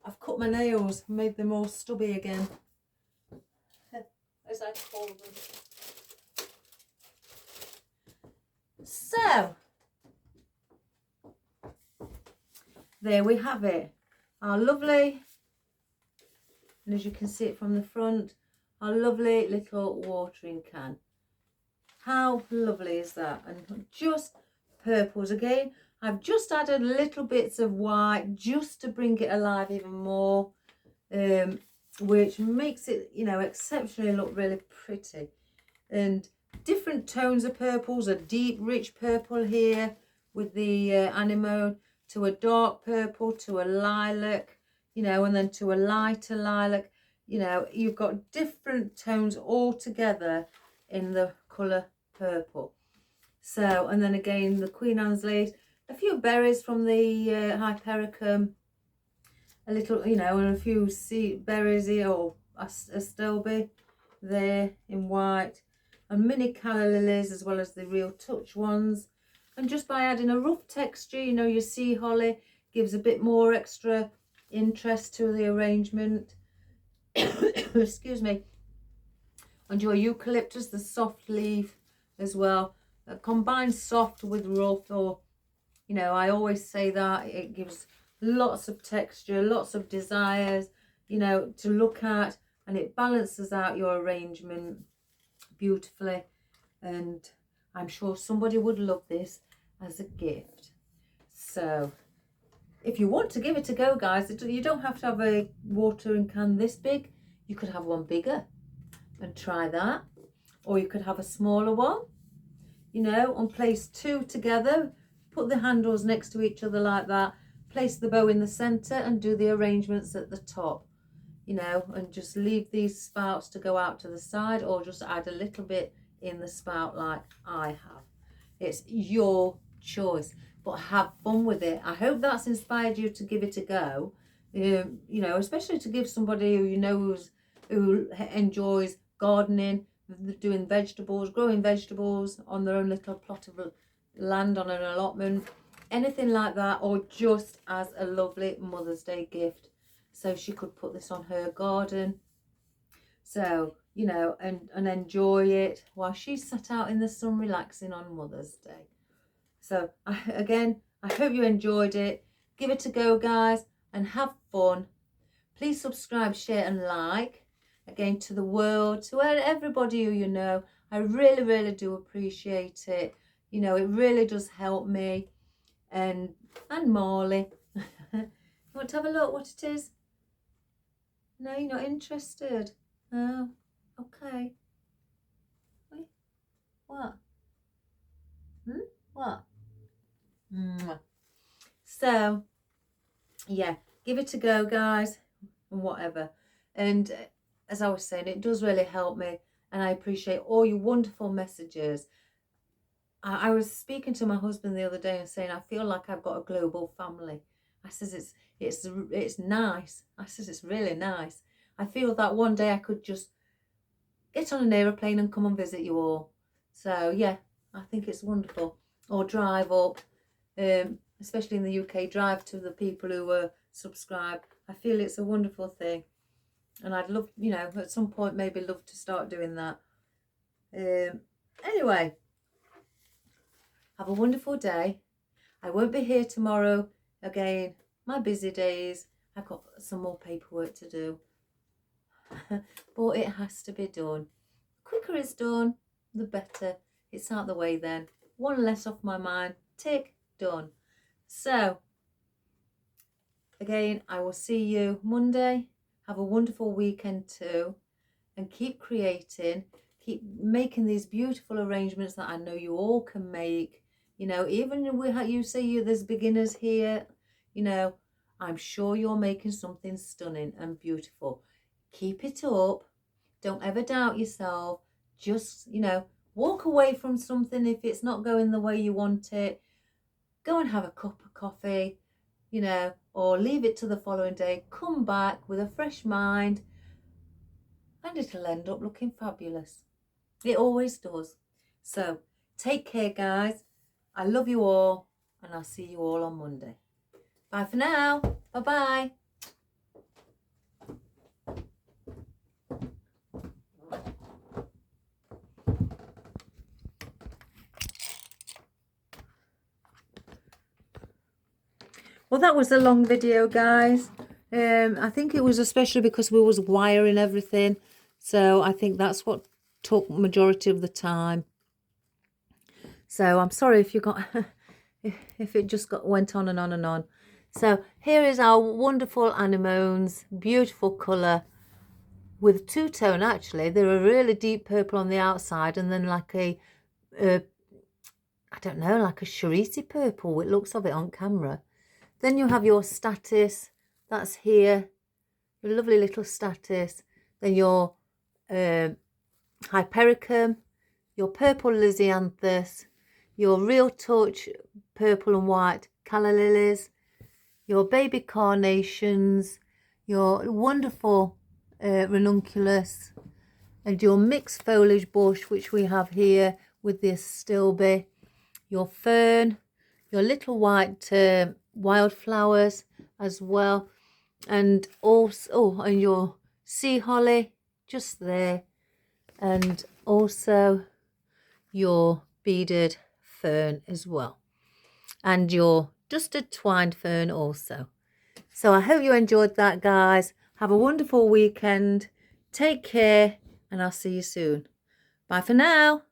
I've cut my nails, made them all stubby again. I call them. So, there we have it. Our lovely, and as you can see it from the front, our lovely little watering can. How lovely is that? And just purples again. I've just added little bits of white just to bring it alive even more, which makes it, you know, exceptionally look really pretty. And different tones of purples, a deep rich purple here with the anemone, to a dark purple, to a lilac, you know, and then to a lighter lilac. You know, you've got different tones all together in the colour purple. So, and then again the Queen Anne's lace, a few berries from the hypericum, a little, you know, and a few seed berries here, or astilbe there in white, and mini calla lilies as well as the real touch ones. And just by adding a rough texture, you know, your sea holly gives a bit more extra interest to the arrangement. Excuse me. And your eucalyptus, the soft leaf as well, combine soft with rough, or, you know, I always say that it gives lots of texture, lots of desires, you know, to look at, and it balances out your arrangement beautifully. And I'm sure somebody would love this as a gift. So if you want to give it a go, guys, you don't have to have a watering can this big. You could have one bigger and try that, or you could have a smaller one, you know, and place two together, put the handles next to each other like that, place the bow in the center and do the arrangements at the top, you know, and just leave these spouts to go out to the side, or just add a little bit in the spout like I have. It's your choice, but have fun with it. I hope that's inspired you to give it a go, you know, especially to give somebody who you know who enjoys gardening, doing vegetables, growing vegetables on their own little plot of land on an allotment, anything like that, or just as a lovely Mother's Day gift. So she could put this on her garden, so, you know, and enjoy it while she's sat out in the sun relaxing on Mother's Day. So again, I hope you enjoyed it. Give it a go, guys, and have fun. Please subscribe, share and like, again, to the world, to everybody who you know. I really, really do appreciate it. You know, it really does help me. And Marley. You want to have a look what it is? No, you're not interested. Oh, okay. Wait, what? What? So, yeah, give it a go, guys, and whatever. And as I was saying, it does really help me, and I appreciate all your wonderful messages. I was speaking to my husband the other day and saying I feel like I've got a global family. I says it's nice. I says it's really nice. I feel that one day I could just get on an aeroplane and come and visit you all. So yeah, I think it's wonderful. Or drive up, especially in the UK, drive to the people who are subscribed. I feel it's a wonderful thing, and I'd love, you know, at some point maybe love to start doing that. Anyway, have a wonderful day. I won't be here tomorrow again. My busy days. I've got some more paperwork to do. But it has to be done. The quicker it's done, the better. It's out the way then. One less off my mind. Tick, done. So, again, I will see you Monday. Have a wonderful weekend too. And keep creating. Keep making these beautiful arrangements that I know you all can make. You know, even if you say there's beginners here, you know, I'm sure you're making something stunning and beautiful. Keep it up. Don't ever doubt yourself. Just, you know, walk away from something if it's not going the way you want it. Go and have a cup of coffee, you know, or leave it to the following day. Come back with a fresh mind and it'll end up looking fabulous. It always does. So take care, guys. I love you all, and I'll see you all on Monday. Bye for now. Bye-bye. Well, that was a long video, guys. I think it was especially because we was wiring everything. So I think that's what took majority of the time. So I'm sorry if you got if it just went on and on and on. So here is our wonderful anemones, beautiful colour with two-tone actually. They're a really deep purple on the outside and then like a, I don't know, like a cherisi purple. It looks of it on camera. Then you have your statice, that's here, your lovely little statice. Then your hypericum, your purple lisianthus, your real touch purple and white calla lilies, your baby carnations, your wonderful ranunculus, and your mixed foliage bush, which we have here with this stilby, your fern, your little white wildflowers as well, and also and your sea holly just there, and also your beaded fern as well, and your dusted twined fern also. So I hope you enjoyed that, guys. Have a wonderful weekend. Take care, and I'll see you soon. Bye for now.